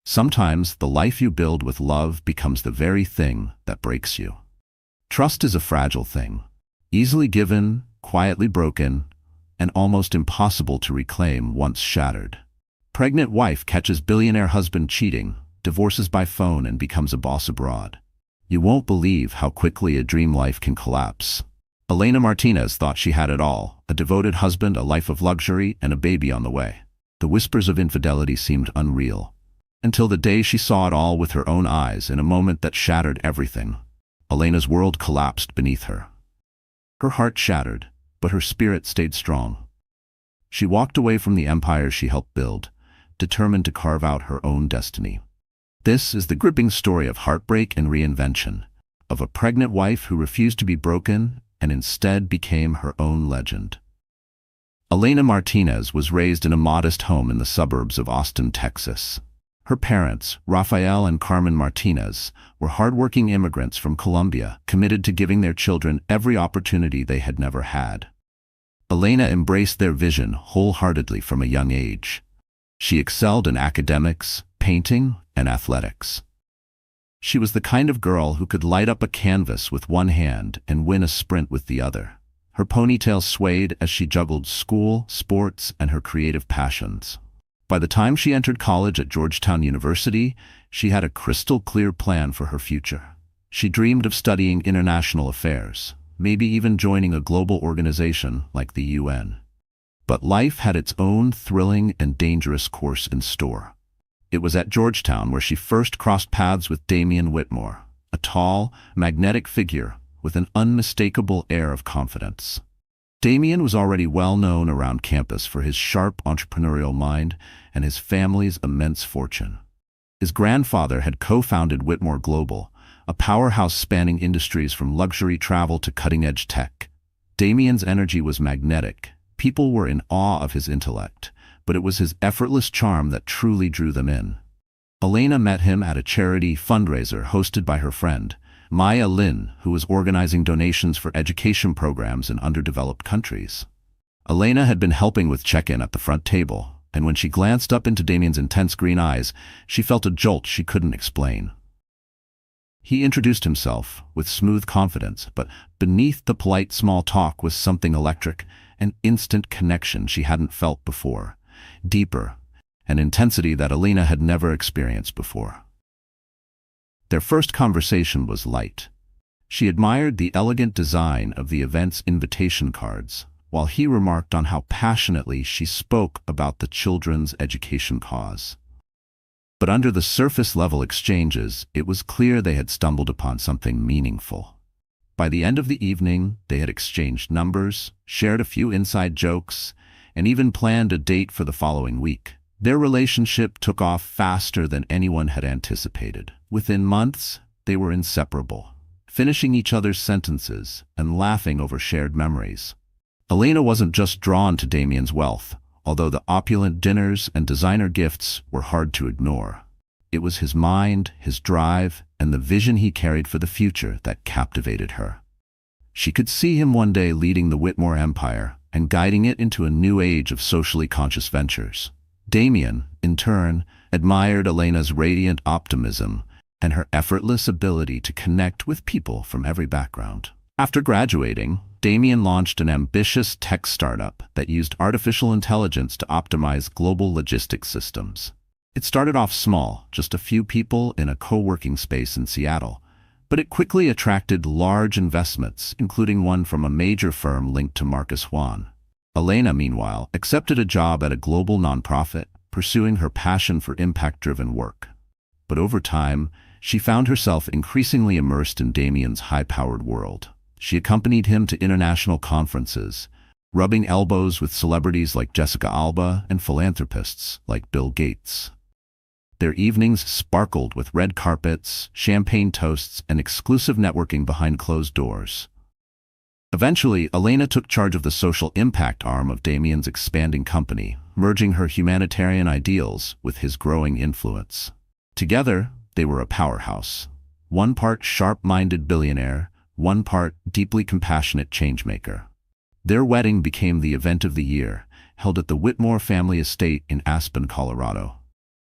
Sometimes the life you build with love becomes the very thing that breaks you. Trust is a fragile thing, easily given, quietly broken, and almost impossible to reclaim once shattered. Pregnant wife catches billionaire husband cheating, divorces by phone and becomes a boss abroad. You won't believe how quickly a dream life can collapse. Elena Martinez thought she had it all, a devoted husband, a life of luxury, and a baby on the way. The whispers of infidelity seemed unreal, until the day she saw it all with her own eyes in a moment that shattered everything. Elena's world collapsed beneath her. Her heart shattered, but her spirit stayed strong. She walked away from the empire she helped build, determined to carve out her own destiny. This is the gripping story of heartbreak and reinvention, of a pregnant wife who refused to be broken and instead became her own legend. Elena Martinez was raised in a modest home in the suburbs of Austin, Texas. Her parents, Rafael and Carmen Martinez, were hardworking immigrants from Colombia, committed to giving their children every opportunity they had never had. Elena embraced their vision wholeheartedly from a young age. She excelled in academics, painting, and athletics. She was the kind of girl who could light up a canvas with one hand and win a sprint with the other. Her ponytail swayed as she juggled school, sports, and her creative passions. By the time she entered college at Georgetown University, she had a crystal-clear plan for her future. She dreamed of studying international affairs, maybe even joining a global organization like the UN. But life had its own thrilling and dangerous course in store. It was at Georgetown where she first crossed paths with Damian Whitmore, a tall, magnetic figure with an unmistakable air of confidence. Damian was already well known around campus for his sharp entrepreneurial mind and his family's immense fortune. His grandfather had co-founded Whitmore Global, a powerhouse spanning industries from luxury travel to cutting-edge tech. Damian's energy was magnetic. People were in awe of his intellect, but it was his effortless charm that truly drew them in. Elena met him at a charity fundraiser hosted by her friend, Maya Lin, who was organizing donations for education programs in underdeveloped countries. Elena had been helping with check-in at the front table, and when she glanced up into Damian's intense green eyes, she felt a jolt she couldn't explain. He introduced himself with smooth confidence, but beneath the polite small talk was something electric, an instant connection she hadn't felt before, deeper, an intensity that Elena had never experienced before. Their first conversation was light. She admired the elegant design of the event's invitation cards, while he remarked on how passionately she spoke about the children's education cause. But under the surface-level exchanges, it was clear they had stumbled upon something meaningful. By the end of the evening, they had exchanged numbers, shared a few inside jokes, and even planned a date for the following week. Their relationship took off faster than anyone had anticipated. Within months, they were inseparable, finishing each other's sentences and laughing over shared memories. Elena wasn't just drawn to Damian's wealth, although the opulent dinners and designer gifts were hard to ignore. It was his mind, his drive, and the vision he carried for the future that captivated her. She could see him one day leading the Whitmore empire and guiding it into a new age of socially conscious ventures. Damian, in turn, admired Elena's radiant optimism and her effortless ability to connect with people from every background. After graduating, Damian launched an ambitious tech startup that used artificial intelligence to optimize global logistics systems. It started off small, just a few people in a co-working space in Seattle, but it quickly attracted large investments, including one from a major firm linked to Marcus Juan. Elena, meanwhile, accepted a job at a global nonprofit, pursuing her passion for impact-driven work. But over time, she found herself increasingly immersed in Damian's high-powered world. She accompanied him to international conferences, rubbing elbows with celebrities like Jessica Alba and philanthropists like Bill Gates. Their evenings sparkled with red carpets, champagne toasts, and exclusive networking behind closed doors. Eventually, Elena took charge of the social impact arm of Damian's expanding company, merging her humanitarian ideals with his growing influence. Together, they were a powerhouse. One part sharp-minded billionaire, one part deeply compassionate changemaker. Their wedding became the event of the year, held at the Whitmore family estate in Aspen, Colorado.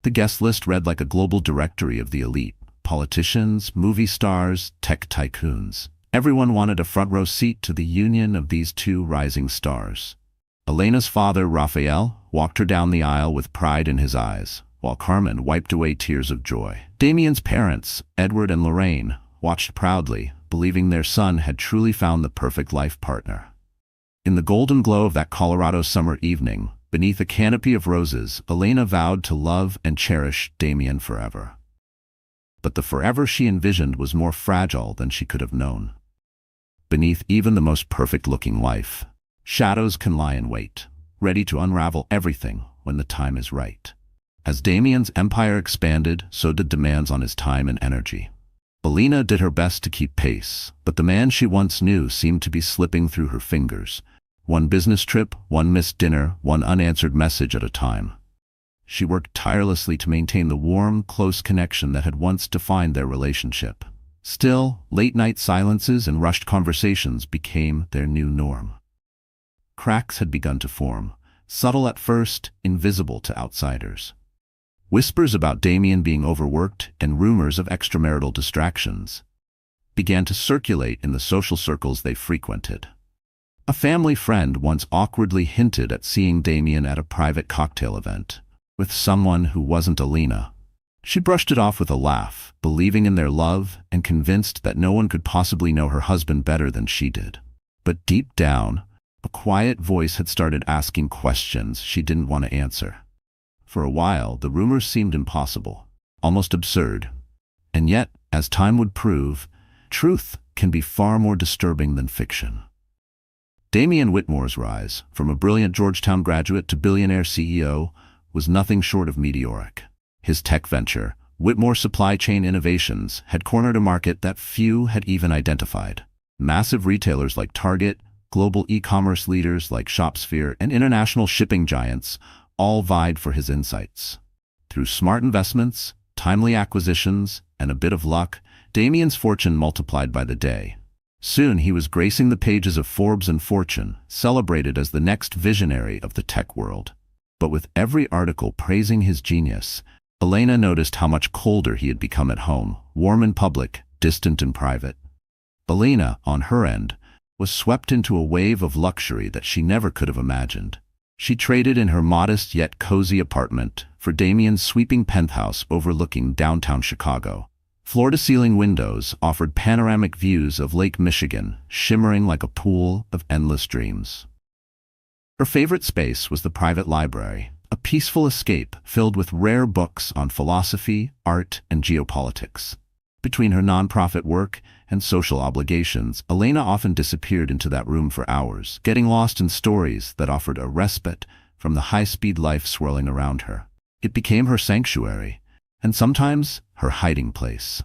The guest list read like a global directory of the elite: politicians, movie stars, tech tycoons. Everyone wanted a front-row seat to the union of these two rising stars. Elena's father, Raphael, walked her down the aisle with pride in his eyes, while Carmen wiped away tears of joy. Damien's parents, Edward and Lorraine, watched proudly, believing their son had truly found the perfect life partner. In the golden glow of that Colorado summer evening, beneath a canopy of roses, Elena vowed to love and cherish Damien forever. But the forever she envisioned was more fragile than she could have known. Beneath even the most perfect-looking life, shadows can lie in wait, ready to unravel everything when the time is right. As Damien's empire expanded, so did demands on his time and energy. Elena did her best to keep pace, but the man she once knew seemed to be slipping through her fingers. One business trip, one missed dinner, one unanswered message at a time. She worked tirelessly to maintain the warm, close connection that had once defined their relationship. Still, late-night silences and rushed conversations became their new norm. Cracks had begun to form, subtle at first, invisible to outsiders. Whispers about Damien being overworked and rumors of extramarital distractions began to circulate in the social circles they frequented. A family friend once awkwardly hinted at seeing Damien at a private cocktail event with someone who wasn't Elena. She brushed it off with a laugh, believing in their love and convinced that no one could possibly know her husband better than she did. But deep down, a quiet voice had started asking questions she didn't want to answer. For a while, the rumors seemed impossible, almost absurd. And yet, as time would prove, truth can be far more disturbing than fiction. Damien Whitmore's rise, from a brilliant Georgetown graduate to billionaire CEO, was nothing short of meteoric. His tech venture, Whitmore Supply Chain Innovations, had cornered a market that few had even identified. Massive retailers like Target, global e-commerce leaders like ShopSphere, and international shipping giants all vied for his insights. Through smart investments, timely acquisitions, and a bit of luck, Damien's fortune multiplied by the day. Soon he was gracing the pages of Forbes and Fortune, celebrated as the next visionary of the tech world. But with every article praising his genius, Elena noticed how much colder he had become at home, warm in public, distant in private. Elena, on her end, was swept into a wave of luxury that she never could have imagined. She traded in her modest yet cozy apartment for Damien's sweeping penthouse overlooking downtown Chicago. Floor-to-ceiling windows offered panoramic views of Lake Michigan, shimmering like a pool of endless dreams. Her favorite space was the private library, a peaceful escape filled with rare books on philosophy, art, and geopolitics. Between her nonprofit work and social obligations, Elena often disappeared into that room for hours, getting lost in stories that offered a respite from the high-speed life swirling around her. It became her sanctuary, and sometimes her hiding place.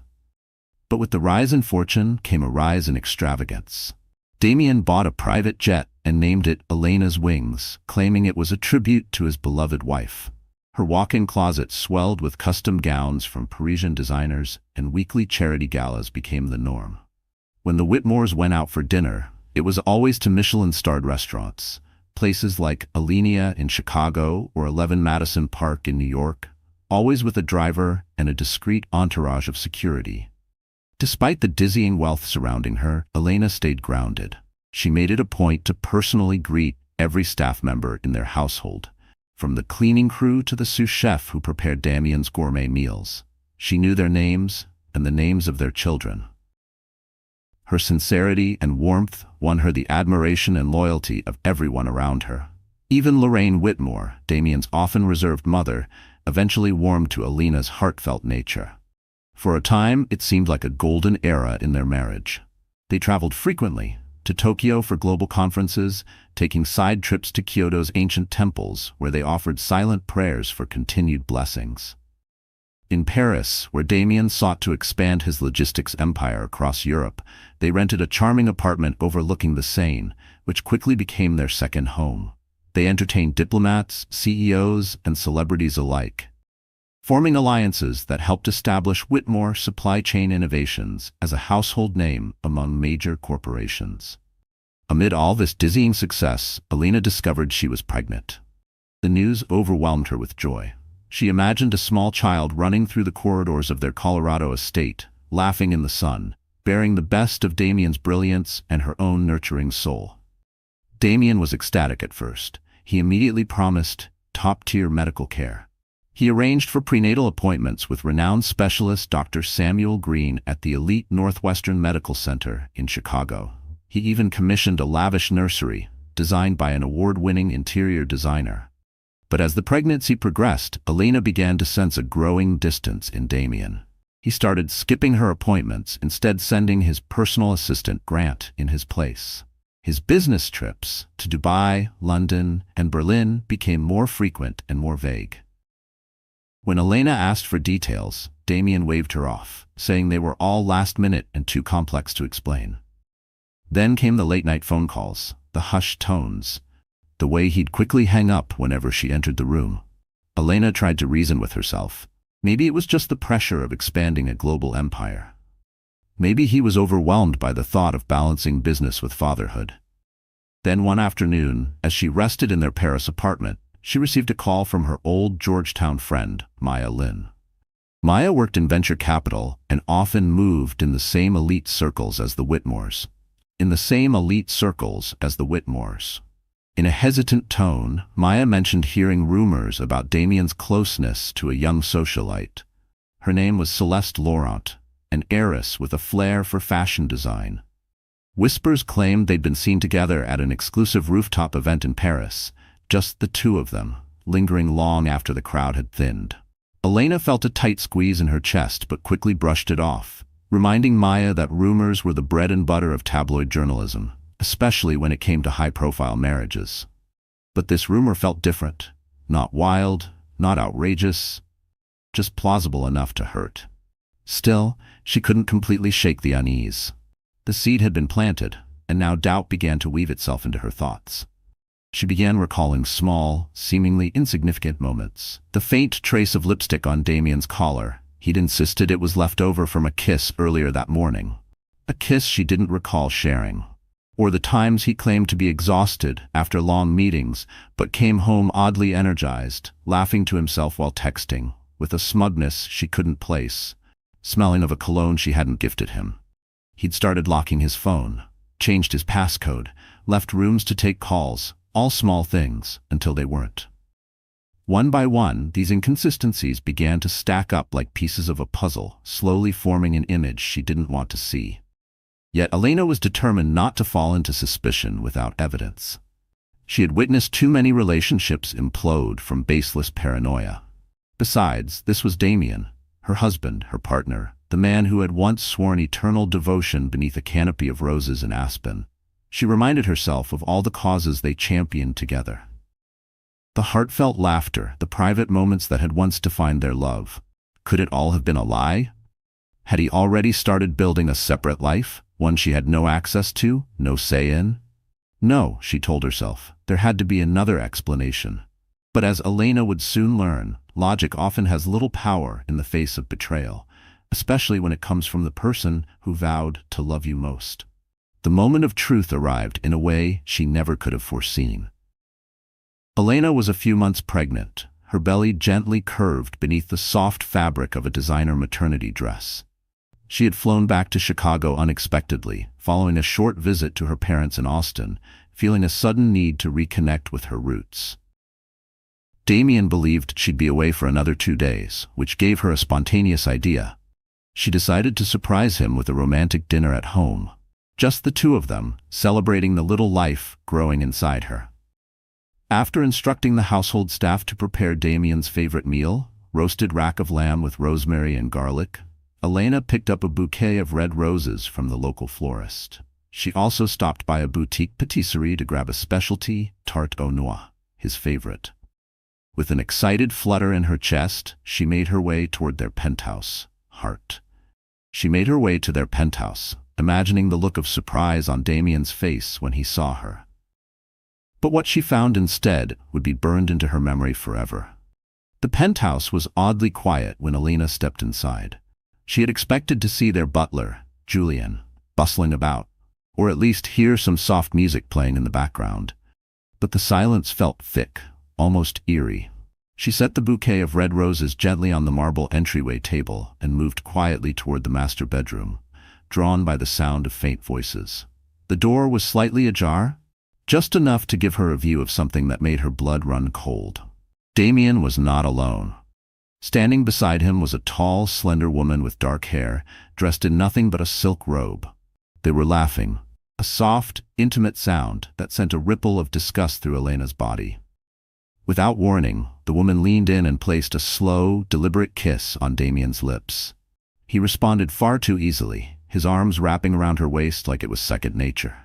But with the rise in fortune came a rise in extravagance. Damien bought a private jet and named it Elena's Wings, claiming it was a tribute to his beloved wife. Her walk-in closet swelled with custom gowns from Parisian designers, and weekly charity galas became the norm. When the Whitmores went out for dinner, it was always to Michelin-starred restaurants, places like Alinea in Chicago or 11 Madison Park in New York, always with a driver and a discreet entourage of security. Despite the dizzying wealth surrounding her, Elena stayed grounded. She made it a point to personally greet every staff member in their household, from the cleaning crew to the sous chef who prepared Damien's gourmet meals. She knew their names and the names of their children. Her sincerity and warmth won her the admiration and loyalty of everyone around her. Even Lorraine Whitmore, Damien's often reserved mother, eventually warmed to Elena's heartfelt nature. For a time, it seemed like a golden era in their marriage. They traveled frequently, to Tokyo for global conferences, taking side trips to Kyoto's ancient temples where they offered silent prayers for continued blessings. In Paris, where Damien sought to expand his logistics empire across Europe, they rented a charming apartment overlooking the Seine, which quickly became their second home. They entertained diplomats, CEOs, and celebrities alike, forming alliances that helped establish Whitmore Supply Chain Innovations as a household name among major corporations. Amid all this dizzying success, Elena discovered she was pregnant. The news overwhelmed her with joy. She imagined a small child running through the corridors of their Colorado estate, laughing in the sun, bearing the best of Damien's brilliance and her own nurturing soul. Damien was ecstatic at first. He immediately promised top-tier medical care. He arranged for prenatal appointments with renowned specialist Dr. Samuel Green at the elite Northwestern Medical Center in Chicago. He even commissioned a lavish nursery, designed by an award-winning interior designer. But as the pregnancy progressed, Elena began to sense a growing distance in Damien. He started skipping her appointments, instead sending his personal assistant Grant in his place. His business trips to Dubai, London, and Berlin became more frequent and more vague. When Elena asked for details, Damien waved her off, saying they were all last-minute and too complex to explain. Then came the late-night phone calls, the hushed tones, the way he'd quickly hang up whenever she entered the room. Elena tried to reason with herself. Maybe it was just the pressure of expanding a global empire. Maybe he was overwhelmed by the thought of balancing business with fatherhood. Then one afternoon, as she rested in their Paris apartment, she received a call from her old Georgetown friend, Maya Lin. Maya worked in venture capital and often moved in the same elite circles as the Whitmores. In a hesitant tone, Maya mentioned hearing rumors about Damien's closeness to a young socialite. Her name was Celeste Laurent, an heiress with a flair for fashion design. Whispers claimed they'd been seen together at an exclusive rooftop event in Paris, just the two of them, lingering long after the crowd had thinned. Elena felt a tight squeeze in her chest but quickly brushed it off, reminding Maya that rumors were the bread and butter of tabloid journalism, especially when it came to high-profile marriages. But this rumor felt different. Not wild, not outrageous, just plausible enough to hurt. Still, she couldn't completely shake the unease. The seed had been planted, and now doubt began to weave itself into her thoughts. She began recalling small, seemingly insignificant moments. The faint trace of lipstick on Damien's collar. He'd insisted it was left over from a kiss earlier that morning. A kiss she didn't recall sharing. Or the times he claimed to be exhausted after long meetings, but came home oddly energized, laughing to himself while texting, with a smugness she couldn't place, smelling of a cologne she hadn't gifted him. He'd started locking his phone, changed his passcode, left rooms to take calls, all small things, until they weren't. One by one, these inconsistencies began to stack up like pieces of a puzzle, slowly forming an image she didn't want to see. Yet Elena was determined not to fall into suspicion without evidence. She had witnessed too many relationships implode from baseless paranoia. Besides, this was Damien, her husband, her partner, the man who had once sworn eternal devotion beneath a canopy of roses in Aspen. She reminded herself of all the causes they championed together. The heartfelt laughter, the private moments that had once defined their love. Could it all have been a lie? Had he already started building a separate life, one she had no access to, no say in? No, she told herself, there had to be another explanation. But as Elena would soon learn, logic often has little power in the face of betrayal, especially when it comes from the person who vowed to love you most. The moment of truth arrived in a way she never could have foreseen. Elena was a few months pregnant, her belly gently curved beneath the soft fabric of a designer maternity dress. She had flown back to Chicago unexpectedly, following a short visit to her parents in Austin, feeling a sudden need to reconnect with her roots. Damien believed she'd be away for another 2 days, which gave her a spontaneous idea. She decided to surprise him with a romantic dinner at home. Just the two of them, celebrating the little life growing inside her. After instructing the household staff to prepare Damien's favorite meal, roasted rack of lamb with rosemary and garlic, Elena picked up a bouquet of red roses from the local florist. She also stopped by a boutique patisserie to grab a specialty tarte au noix, his favorite. With an excited flutter in her chest, she made her way toward their penthouse, She made her way to their penthouse, imagining the look of surprise on Damien's face when he saw her. But what she found instead would be burned into her memory forever. The penthouse was oddly quiet when Elena stepped inside. She had expected to see their butler, Julian, bustling about, or at least hear some soft music playing in the background. But the silence felt thick, almost eerie. She set the bouquet of red roses gently on the marble entryway table and moved quietly toward the master bedroom, drawn by the sound of faint voices. The door was slightly ajar, just enough to give her a view of something that made her blood run cold. Damien was not alone. Standing beside him was a tall, slender woman with dark hair, dressed in nothing but a silk robe. They were laughing, a soft, intimate sound that sent a ripple of disgust through Elena's body. Without warning, the woman leaned in and placed a slow, deliberate kiss on Damien's lips. He responded far too easily, his arms wrapping around her waist like it was second nature.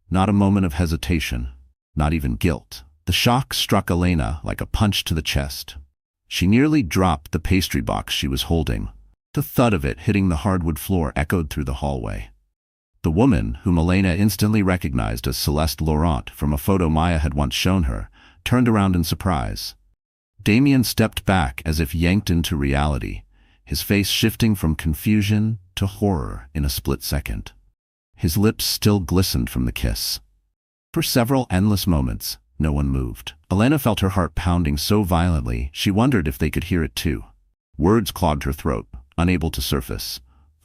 Not a moment of hesitation, not even guilt. The shock struck Elena like a punch to the chest. She nearly dropped the pastry box she was holding. The thud of it hitting the hardwood floor echoed through the hallway. The woman, whom Elena instantly recognized as Celeste Laurent from a photo Maya had once shown her, turned around in surprise. Damien stepped back as if yanked into reality, his face shifting from confusion to horror in a split second. His lips still glistened from the kiss. For several endless moments, no one moved. Elena felt her heart pounding so violently she wondered if they could hear it too. Words clogged her throat, unable to surface.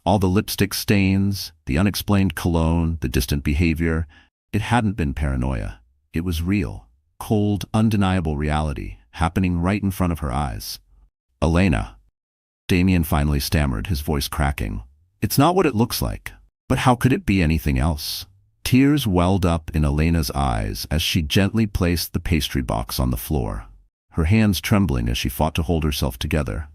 All the lipstick stains, the unexplained cologne, the distant behavior. It hadn't been paranoia. It was real. Cold, undeniable reality, happening right in front of her eyes. Elena. Damien finally stammered, his voice cracking. It's not what it looks like. But how could it be anything else? Tears welled up in Elena's eyes as she gently placed the pastry box on the floor, her hands trembling as she fought to hold herself together.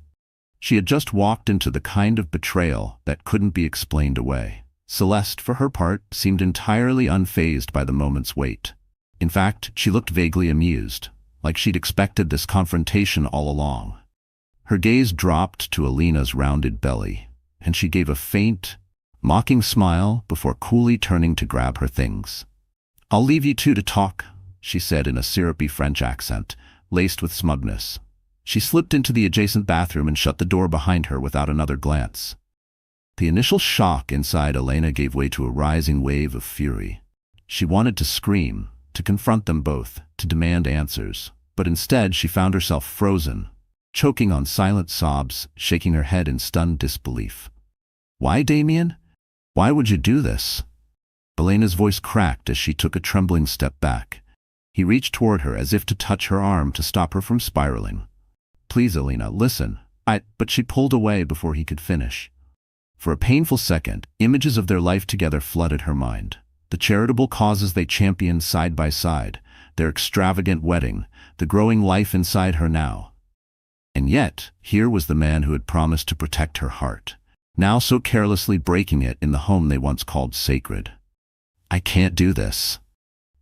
She had just walked into the kind of betrayal that couldn't be explained away. Celeste, for her part, seemed entirely unfazed by the moment's weight. In fact, she looked vaguely amused, like she'd expected this confrontation all along. Her gaze dropped to Elena's rounded belly, and she gave a faint, mocking smile before coolly turning to grab her things. "I'll leave you two to talk," she said in a syrupy French accent, laced with smugness. She slipped into the adjacent bathroom and shut the door behind her without another glance. The initial shock inside Elena gave way to a rising wave of fury. She wanted to scream, to confront them both, to demand answers, but instead she found herself frozen, choking on silent sobs, shaking her head in stunned disbelief. "Why, Damien? Why would you do this?" Elena's voice cracked as she took a trembling step back. He reached toward her as if to touch her arm to stop her from spiraling. "Please, Elena, listen." But she pulled away before he could finish. For a painful second, images of their life together flooded her mind. The charitable causes they championed side by side, their extravagant wedding, the growing life inside her now. And yet, here was the man who had promised to protect her heart, now so carelessly breaking it in the home they once called sacred. "I can't do this,"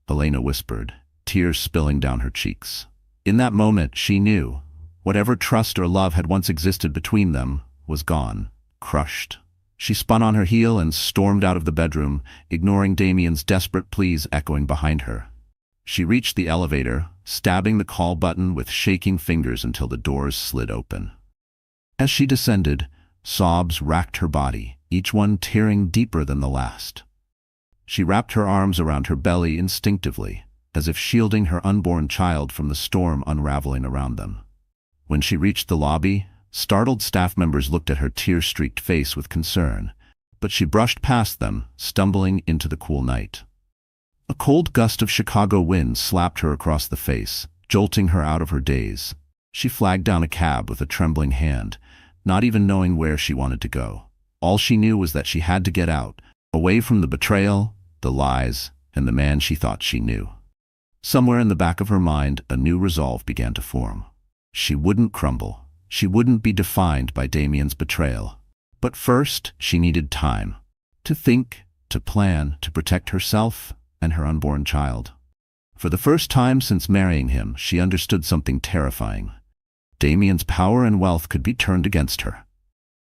Elena whispered, tears spilling down her cheeks. In that moment, she knew, whatever trust or love had once existed between them was gone, crushed. She spun on her heel and stormed out of the bedroom, ignoring Damien's desperate pleas echoing behind her. She reached the elevator, stabbing the call button with shaking fingers until the doors slid open. As she descended, sobs racked her body, each one tearing deeper than the last. She wrapped her arms around her belly instinctively, as if shielding her unborn child from the storm unraveling around them. When she reached the lobby, startled staff members looked at her tear-streaked face with concern, but she brushed past them, stumbling into the cool night. A cold gust of Chicago wind slapped her across the face, jolting her out of her daze. She flagged down a cab with a trembling hand, not even knowing where she wanted to go. All she knew was that she had to get out, away from the betrayal, the lies, and the man she thought she knew. Somewhere in the back of her mind, a new resolve began to form. She wouldn't crumble. She wouldn't be defined by Damien's betrayal. But first, she needed time. To think, to plan, to protect herself and her unborn child. For the first time since marrying him, she understood something terrifying. Damien's power and wealth could be turned against her.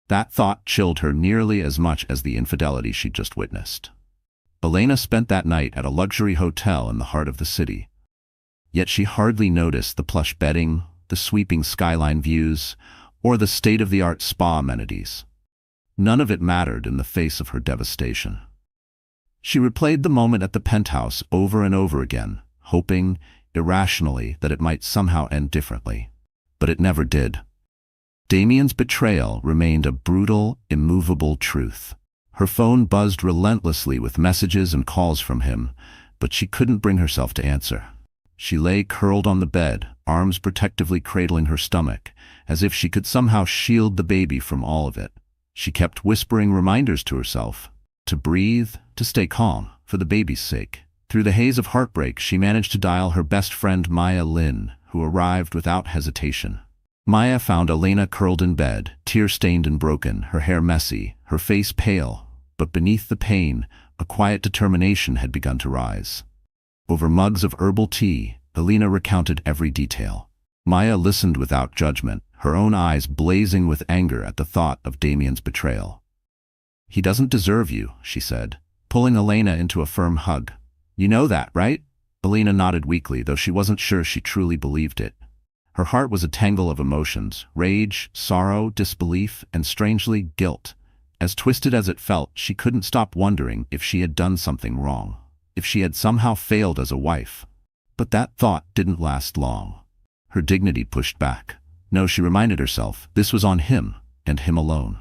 That thought chilled her nearly as much as the infidelity she'd just witnessed. Elena spent that night at a luxury hotel in the heart of the city. Yet she hardly noticed the plush bedding, the sweeping skyline views, or the state-of-the-art spa amenities. None of it mattered in the face of her devastation. She replayed the moment at the penthouse over and over again, hoping, irrationally, that it might somehow end differently. but it never did. Damien's betrayal remained a brutal, immovable truth. Her phone buzzed relentlessly with messages and calls from him, but she couldn't bring herself to answer. She lay curled on the bed, arms protectively cradling her stomach, as if she could somehow shield the baby from all of it. She kept whispering reminders to herself, to breathe, to stay calm, for the baby's sake. Through the haze of heartbreak, she managed to dial her best friend Maya Lynn, who arrived without hesitation. Maya found Elena curled in bed, tear-stained and broken, her hair messy, her face pale, but beneath the pain, a quiet determination had begun to rise. Over mugs of herbal tea, Elena recounted every detail. Maya listened without judgment, her own eyes blazing with anger at the thought of Damien's betrayal. "He doesn't deserve you," she said, pulling Elena into a firm hug. "You know that, right?" Elena nodded weakly, though she wasn't sure she truly believed it. Her heart was a tangle of emotions, rage, sorrow, disbelief, and strangely, guilt. As twisted as it felt, she couldn't stop wondering if she had done something wrong, if she had somehow failed as a wife. But that thought didn't last long. Her dignity pushed back. No, she reminded herself, this was on him, and him alone.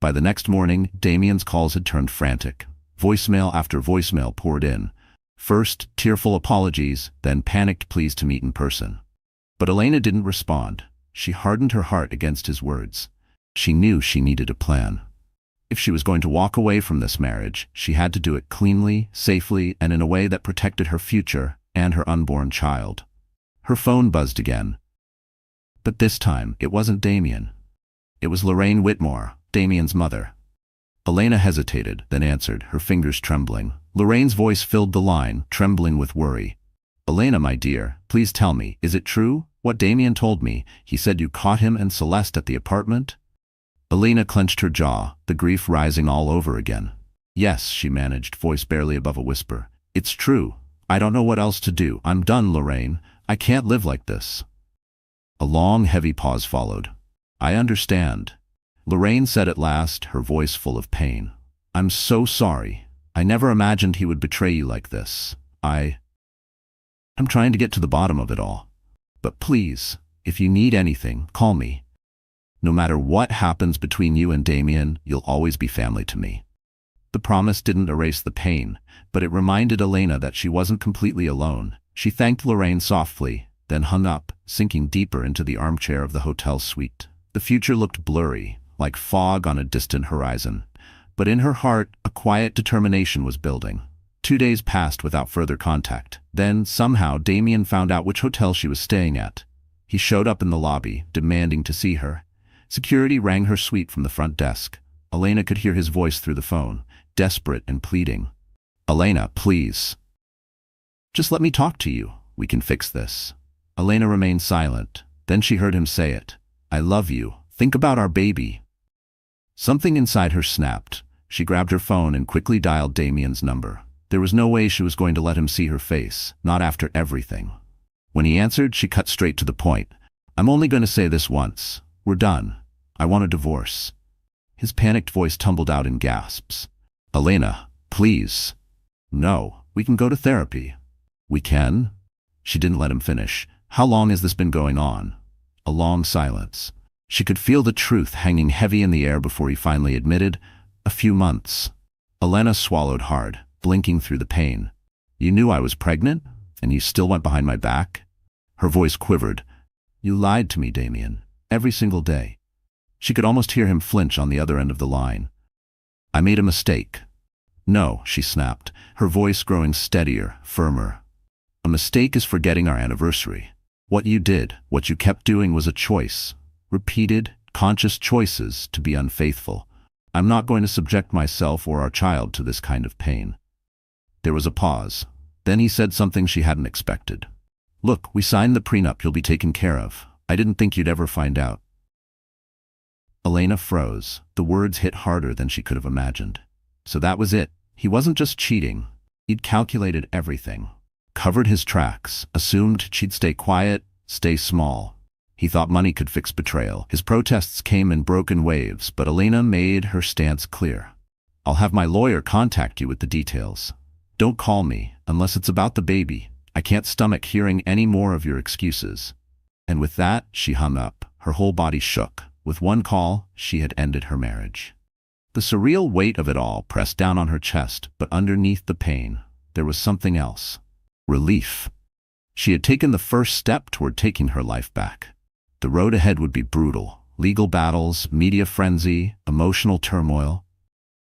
By the next morning, Damien's calls had turned frantic. Voicemail after voicemail poured in. First, tearful apologies, then panicked pleas to meet in person. But Elena didn't respond. She hardened her heart against his words. She knew she needed a plan. If she was going to walk away from this marriage, she had to do it cleanly, safely, and in a way that protected her future and her unborn child. Her phone buzzed again. But this time, it wasn't Damien. It was Lorraine Whitmore, Damien's mother. Elena hesitated, then answered, her fingers trembling. Lorraine's voice filled the line, trembling with worry. "Elena, my dear, please tell me, is it true? What Damien told me, he said you caught him and Celeste at the apartment?" Elena clenched her jaw, the grief rising all over again. "Yes," she managed, voice barely above a whisper. "It's true. I don't know what else to do. I'm done, Lorraine. I can't live like this." A long, heavy pause followed. "I understand," Lorraine said at last, her voice full of pain. "I'm so sorry. I never imagined he would betray you like this. I'm trying to get to the bottom of it all. But please, if you need anything, call me. No matter what happens between you and Damien, you'll always be family to me." The promise didn't erase the pain, but it reminded Elena that she wasn't completely alone. She thanked Lorraine softly, then hung up, sinking deeper into the armchair of the hotel suite. The future looked blurry, like fog on a distant horizon. But in her heart, a quiet determination was building. 2 days passed without further contact. Then, somehow, Damien found out which hotel she was staying at. He showed up in the lobby, demanding to see her. Security rang her suite from the front desk. Elena could hear his voice through the phone, desperate and pleading. "Elena, please. Just let me talk to you. We can fix this." Elena remained silent. Then she heard him say it. "I love you. Think about our baby." Something inside her snapped. She grabbed her phone and quickly dialed Damien's number. There was no way she was going to let him see her face, not after everything. When he answered, she cut straight to the point. "I'm only going to say this once. We're done. I want a divorce." His panicked voice tumbled out in gasps. "Elena, please." "No, we can go to therapy." "We can?" She didn't let him finish. "How long has this been going on?" A long silence. She could feel the truth hanging heavy in the air before he finally admitted, "A few months." Elena swallowed hard, blinking through the pain. "You knew I was pregnant, and you still went behind my back?" Her voice quivered. "You lied to me, Damien, every single day." She could almost hear him flinch on the other end of the line. "I made a mistake." "No," she snapped, her voice growing steadier, firmer. "A mistake is forgetting our anniversary. What you did, what you kept doing was a choice. Repeated, conscious choices to be unfaithful. I'm not going to subject myself or our child to this kind of pain." There was a pause. Then he said something she hadn't expected. "Look, we signed the prenup. You'll be taken care of. I didn't think you'd ever find out." Elena froze. The words hit harder than she could have imagined. So that was it. He wasn't just cheating. He'd calculated everything. Covered his tracks, assumed she'd stay quiet, stay small. He thought money could fix betrayal. His protests came in broken waves, but Elena made her stance clear. "I'll have my lawyer contact you with the details. Don't call me, unless it's about the baby. I can't stomach hearing any more of your excuses." And with that, she hung up. Her whole body shook. With one call, she had ended her marriage. The surreal weight of it all pressed down on her chest, but underneath the pain, there was something else. Relief. She had taken the first step toward taking her life back. The road ahead would be brutal. Legal battles, media frenzy, emotional turmoil.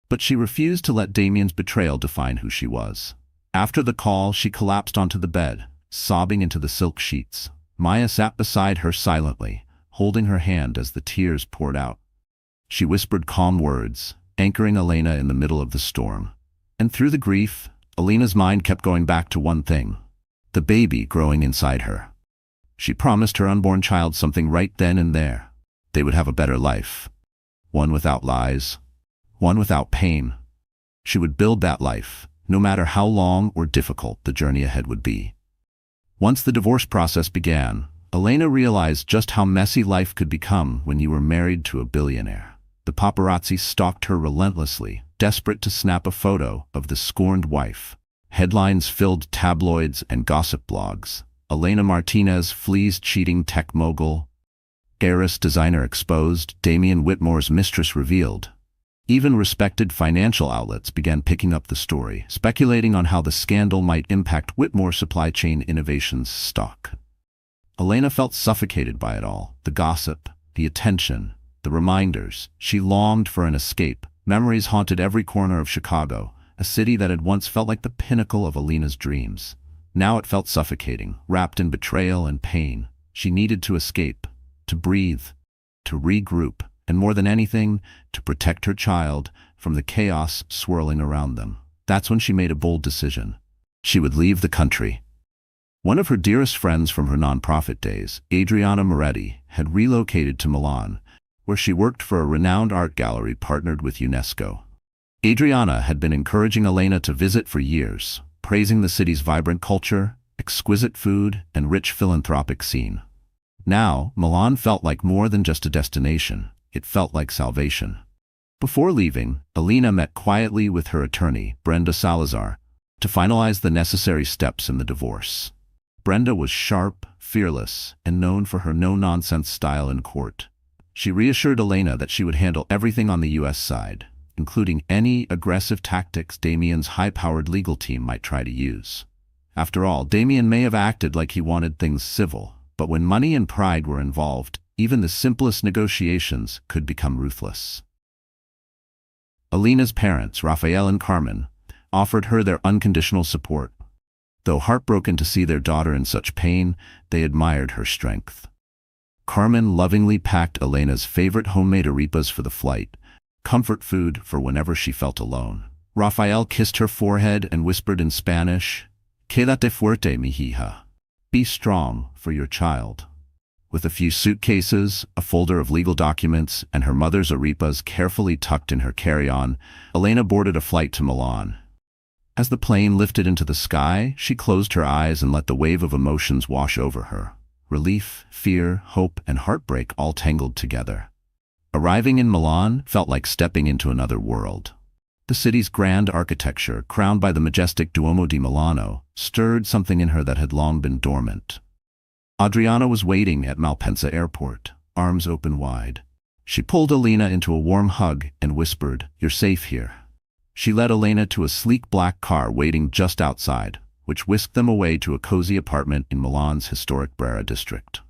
But she refused to let Damien's betrayal define who she was. After the call, she collapsed onto the bed, sobbing into the silk sheets. Maya sat beside her silently, holding her hand as the tears poured out. She whispered calm words, anchoring Elena in the middle of the storm. And through the grief, Elena's mind kept going back to one thing: the baby growing inside her. She promised her unborn child something right then and there. They would have a better life. One without lies. One without pain. She would build that life, no matter how long or difficult the journey ahead would be. Once the divorce process began, Elena realized just how messy life could become when you were married to a billionaire. The paparazzi stalked her relentlessly, desperate to snap a photo of the scorned wife. Headlines filled tabloids and gossip blogs. Elena Martinez flees cheating tech mogul. Heiress designer exposed. Damien Whitmore's mistress revealed. Even respected financial outlets began picking up the story, speculating on how the scandal might impact Whitmore Supply Chain Innovations' stock. Elena felt suffocated by it all, the gossip, the attention, the reminders. She longed for an escape. Memories haunted every corner of Chicago, a city that had once felt like the pinnacle of Elena's dreams. Now it felt suffocating, wrapped in betrayal and pain. She needed to escape, to breathe, to regroup, and more than anything, to protect her child from the chaos swirling around them. That's when she made a bold decision. She would leave the country. One of her dearest friends from her nonprofit days, Adriana Moretti, had relocated to Milan, where she worked for a renowned art gallery partnered with UNESCO. Adriana had been encouraging Elena to visit for years, praising the city's vibrant culture, exquisite food, and rich philanthropic scene. Now, Milan felt like more than just a destination. It felt like salvation. Before leaving, Elena met quietly with her attorney, Brenda Salazar, to finalize the necessary steps in the divorce. Brenda was sharp, fearless, and known for her no-nonsense style in court. She reassured Elena that she would handle everything on the U.S. side, including any aggressive tactics Damien's high-powered legal team might try to use. After all, Damien may have acted like he wanted things civil, but when money and pride were involved, even the simplest negotiations could become ruthless. Elena's parents, Rafael and Carmen, offered her their unconditional support. Though heartbroken to see their daughter in such pain, they admired her strength. Carmen lovingly packed Elena's favorite homemade arepas for the flight, comfort food for whenever she felt alone. Rafael kissed her forehead and whispered in Spanish, "Quédate fuerte, mi hija." Be strong for your child. With a few suitcases, a folder of legal documents, and her mother's arepas carefully tucked in her carry-on, Elena boarded a flight to Milan. As the plane lifted into the sky, she closed her eyes and let the wave of emotions wash over her. Relief, fear, hope, and heartbreak all tangled together. Arriving in Milan felt like stepping into another world. The city's grand architecture, crowned by the majestic Duomo di Milano, stirred something in her that had long been dormant. Adriana was waiting at Malpensa Airport, arms open wide. She pulled Elena into a warm hug and whispered, "You're safe here." She led Elena to a sleek black car waiting just outside, which whisked them away to a cozy apartment in Milan's historic Brera district.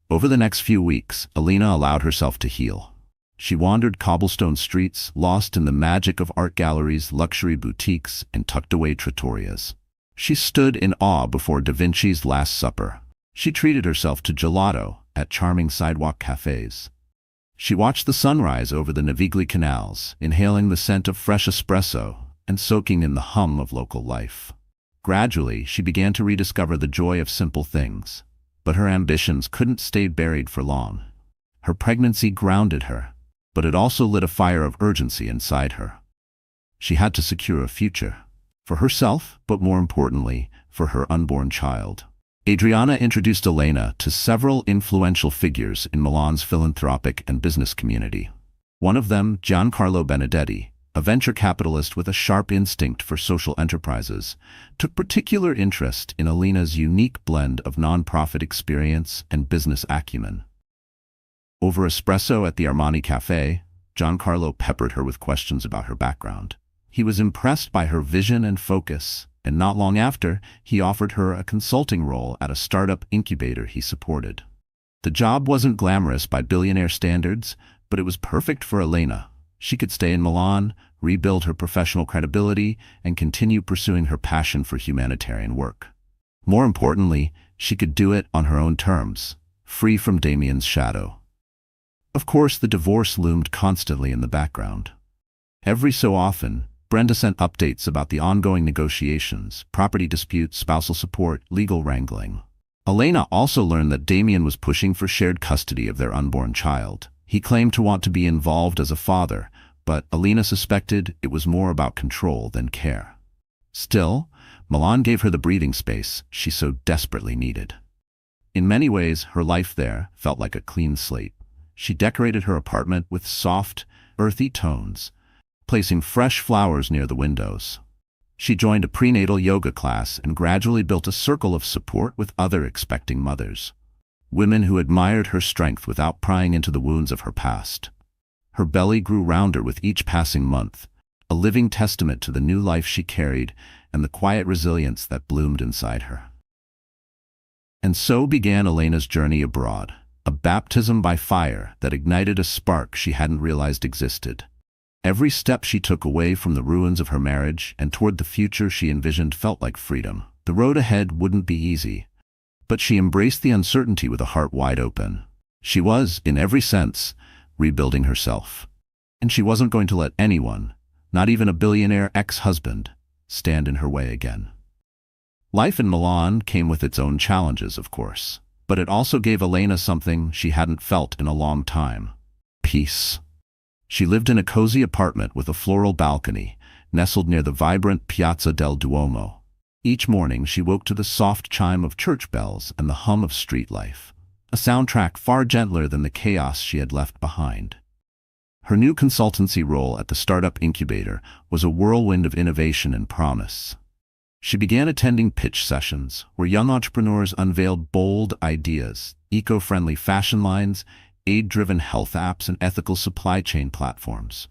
Over the next few weeks, Elena allowed herself to heal. She wandered cobblestone streets, lost in the magic of art galleries, luxury boutiques, and tucked-away trattorias. She stood in awe before Da Vinci's Last Supper. She treated herself to gelato at charming sidewalk cafes. She watched the sunrise over the Navigli canals, inhaling the scent of fresh espresso and soaking in the hum of local life. Gradually, she began to rediscover the joy of simple things. But her ambitions couldn't stay buried for long. Her pregnancy grounded her, but it also lit a fire of urgency inside her. She had to secure a future. For herself, but more importantly, for her unborn child. Adriana introduced Elena to several influential figures in Milan's philanthropic and business community. One of them, Giancarlo Benedetti, a venture capitalist with a sharp instinct for social enterprises, took particular interest in Alina's unique blend of nonprofit experience and business acumen. Over espresso at the Armani Cafe, Giancarlo peppered her with questions about her background. He was impressed by her vision and focus, and not long after, he offered her a consulting role at a startup incubator he supported. The job wasn't glamorous by billionaire standards, but it was perfect for Elena. She could stay in Milan, rebuild her professional credibility, and continue pursuing her passion for humanitarian work. More importantly, she could do it on her own terms, free from Damien's shadow. Of course, the divorce loomed constantly in the background. Every so often, Brenda sent updates about the ongoing negotiations, property disputes, spousal support, legal wrangling. Elena also learned that Damien was pushing for shared custody of their unborn child. He claimed to want to be involved as a father, but Elena suspected it was more about control than care. Still, Milan gave her the breathing space she so desperately needed. In many ways, her life there felt like a clean slate. She decorated her apartment with soft, earthy tones, placing fresh flowers near the windows. She joined a prenatal yoga class and gradually built a circle of support with other expecting mothers, women who admired her strength without prying into the wounds of her past. Her belly grew rounder with each passing month, a living testament to the new life she carried and the quiet resilience that bloomed inside her. And so began Elena's journey abroad, a baptism by fire that ignited a spark she hadn't realized existed. Every step she took away from the ruins of her marriage and toward the future she envisioned felt like freedom. The road ahead wouldn't be easy, but she embraced the uncertainty with a heart wide open. She was, in every sense, rebuilding herself. And she wasn't going to let anyone, not even a billionaire ex-husband, stand in her way again. Life in Milan came with its own challenges, of course, but it also gave Elena something she hadn't felt in a long time: peace. She lived in a cozy apartment with a floral balcony, nestled near the vibrant Piazza del Duomo. Each morning she woke to the soft chime of church bells and the hum of street life, a soundtrack far gentler than the chaos she had left behind. Her new consultancy role at the startup incubator was a whirlwind of innovation and promise. She began attending pitch sessions, where young entrepreneurs unveiled bold ideas, eco-friendly fashion lines, aid-driven health apps, and ethical supply chain platforms.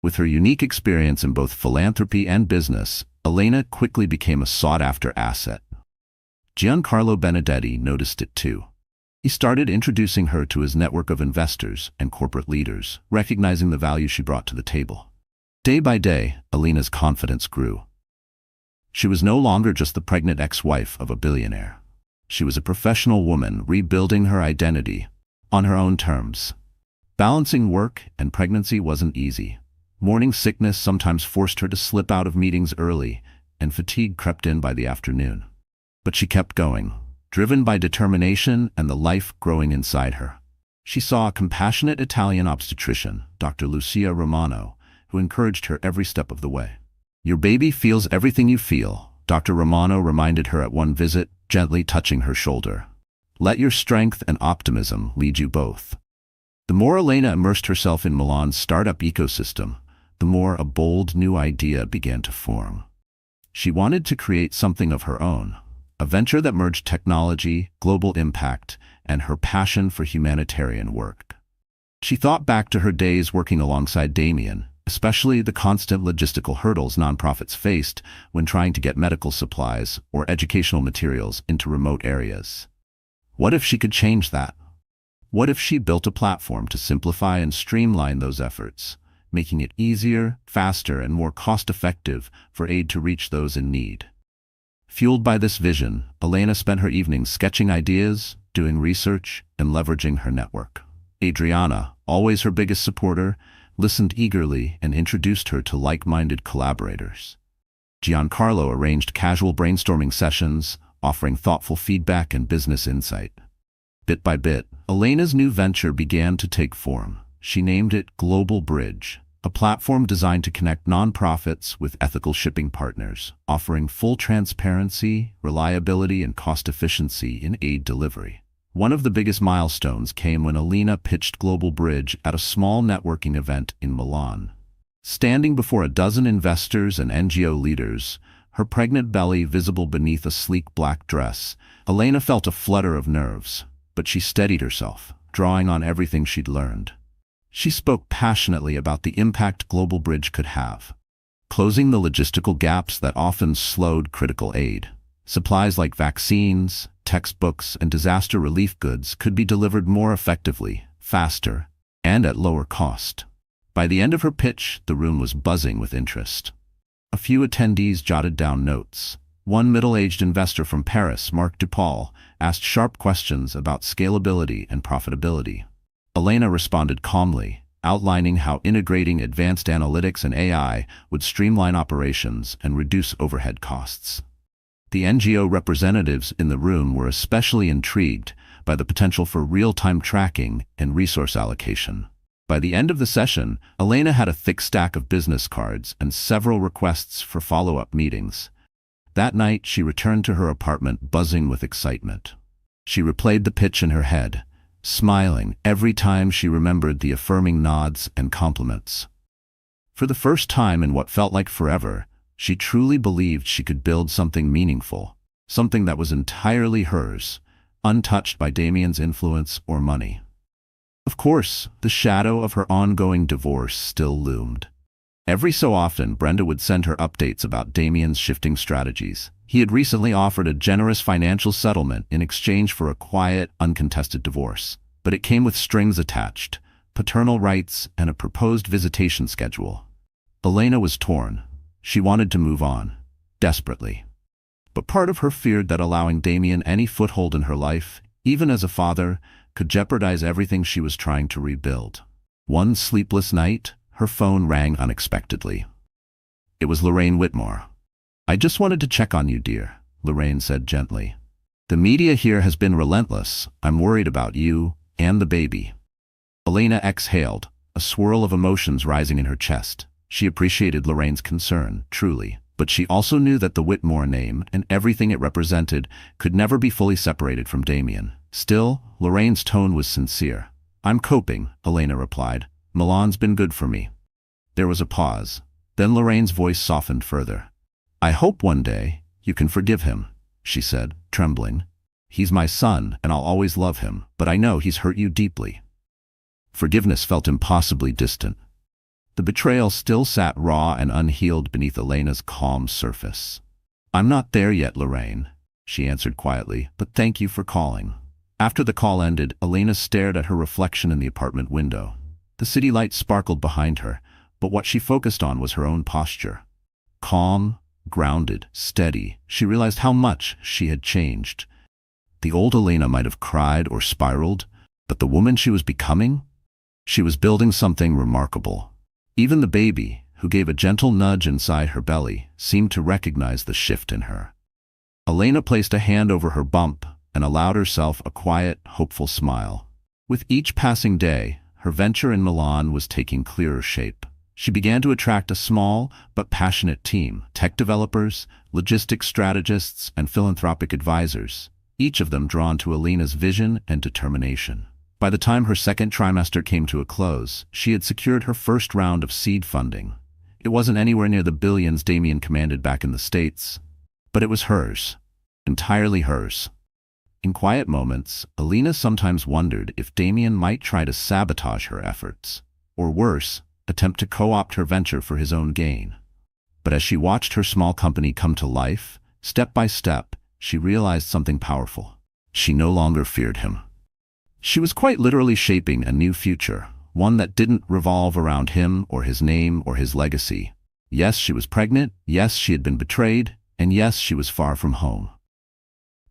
With her unique experience in both philanthropy and business, Elena quickly became a sought-after asset. Giancarlo Benedetti noticed it too. He started introducing her to his network of investors and corporate leaders, recognizing the value she brought to the table. Day by day, Elena's confidence grew. She was no longer just the pregnant ex-wife of a billionaire. She was a professional woman rebuilding her identity on her own terms. Balancing work and pregnancy wasn't easy. Morning sickness sometimes forced her to slip out of meetings early, and fatigue crept in by the afternoon. But she kept going, driven by determination and the life growing inside her. She saw a compassionate Italian obstetrician, Dr. Lucia Romano, who encouraged her every step of the way. "Your baby feels everything you feel," Dr. Romano reminded her at one visit, gently touching her shoulder. "Let your strength and optimism lead you both." The more Elena immersed herself in Milan's startup ecosystem, the more a bold new idea began to form. She wanted to create something of her own, a venture that merged technology, global impact, and her passion for humanitarian work. She thought back to her days working alongside Damien, especially the constant logistical hurdles nonprofits faced when trying to get medical supplies or educational materials into remote areas. What if she could change that? What if she built a platform to simplify and streamline those efforts, making it easier, faster, and more cost-effective for aid to reach those in need? Fueled by this vision, Elena spent her evenings sketching ideas, doing research, and leveraging her network. Adriana, always her biggest supporter, listened eagerly and introduced her to like-minded collaborators. Giancarlo arranged casual brainstorming sessions, offering thoughtful feedback and business insight. Bit by bit, Elena's new venture began to take form. She named it Global Bridge, a platform designed to connect nonprofits with ethical shipping partners, offering full transparency, reliability, and cost efficiency in aid delivery. One of the biggest milestones came when Elena pitched Global Bridge at a small networking event in Milan. Standing before a dozen investors and NGO leaders, her pregnant belly visible beneath a sleek black dress, Elena felt a flutter of nerves, but she steadied herself, drawing on everything she'd learned. She spoke passionately about the impact Global Bridge could have, closing the logistical gaps that often slowed critical aid. Supplies like vaccines, textbooks, and disaster relief goods could be delivered more effectively, faster, and at lower cost. By the end of her pitch, the room was buzzing with interest. A few attendees jotted down notes. One middle-aged investor from Paris, Marc Dupaul, asked sharp questions about scalability and profitability. Elena responded calmly, outlining how integrating advanced analytics and AI would streamline operations and reduce overhead costs. The NGO representatives in the room were especially intrigued by the potential for real-time tracking and resource allocation. By the end of the session, Elena had a thick stack of business cards and several requests for follow-up meetings. That night, she returned to her apartment buzzing with excitement. She replayed the pitch in her head, smiling every time she remembered the affirming nods and compliments. For the first time in what felt like forever, she truly believed she could build something meaningful, something that was entirely hers, untouched by Damien's influence or money. Of course, the shadow of her ongoing divorce still loomed. Every so often, Brenda would send her updates about Damien's shifting strategies. He had recently offered a generous financial settlement in exchange for a quiet, uncontested divorce. But it came with strings attached, paternal rights, and a proposed visitation schedule. Elena was torn. She wanted to move on, desperately. But part of her feared that allowing Damien any foothold in her life, even as a father, could jeopardize everything she was trying to rebuild. One sleepless night, her phone rang unexpectedly. It was Lorraine Whitmore. "I just wanted to check on you, dear," Lorraine said gently. "The media here has been relentless. I'm worried about you and the baby." Elena exhaled, a swirl of emotions rising in her chest. She appreciated Lorraine's concern, truly, but she also knew that the Whitmore name and everything it represented could never be fully separated from Damien. Still, Lorraine's tone was sincere. "I'm coping," Elena replied. "Milan's been good for me." There was a pause. Then Lorraine's voice softened further. "I hope one day you can forgive him," she said, trembling. "He's my son, and I'll always love him, but I know he's hurt you deeply." Forgiveness felt impossibly distant. The betrayal still sat raw and unhealed beneath Elena's calm surface. "I'm not there yet, Lorraine," she answered quietly, "but thank you for calling." After the call ended, Elena stared at her reflection in the apartment window. The city lights sparkled behind her, but what she focused on was her own posture. Calm, grounded, steady, she realized how much she had changed. The old Elena might have cried or spiraled, but the woman she was becoming? She was building something remarkable. Even the baby, who gave a gentle nudge inside her belly, seemed to recognize the shift in her. Elena placed a hand over her bump and allowed herself a quiet, hopeful smile. With each passing day, her venture in Milan was taking clearer shape. She began to attract a small but passionate team, tech developers, logistics strategists, and philanthropic advisors, each of them drawn to Elena's vision and determination. By the time her second trimester came to a close, she had secured her first round of seed funding. It wasn't anywhere near the billions Damien commanded back in the States, but it was hers, entirely hers. In quiet moments, Elena sometimes wondered if Damien might try to sabotage her efforts, or worse, attempt to co-opt her venture for his own gain. But as she watched her small company come to life, step by step, she realized something powerful. She no longer feared him. She was quite literally shaping a new future, one that didn't revolve around him or his name or his legacy. Yes, she was pregnant, yes, she had been betrayed, and yes, she was far from home.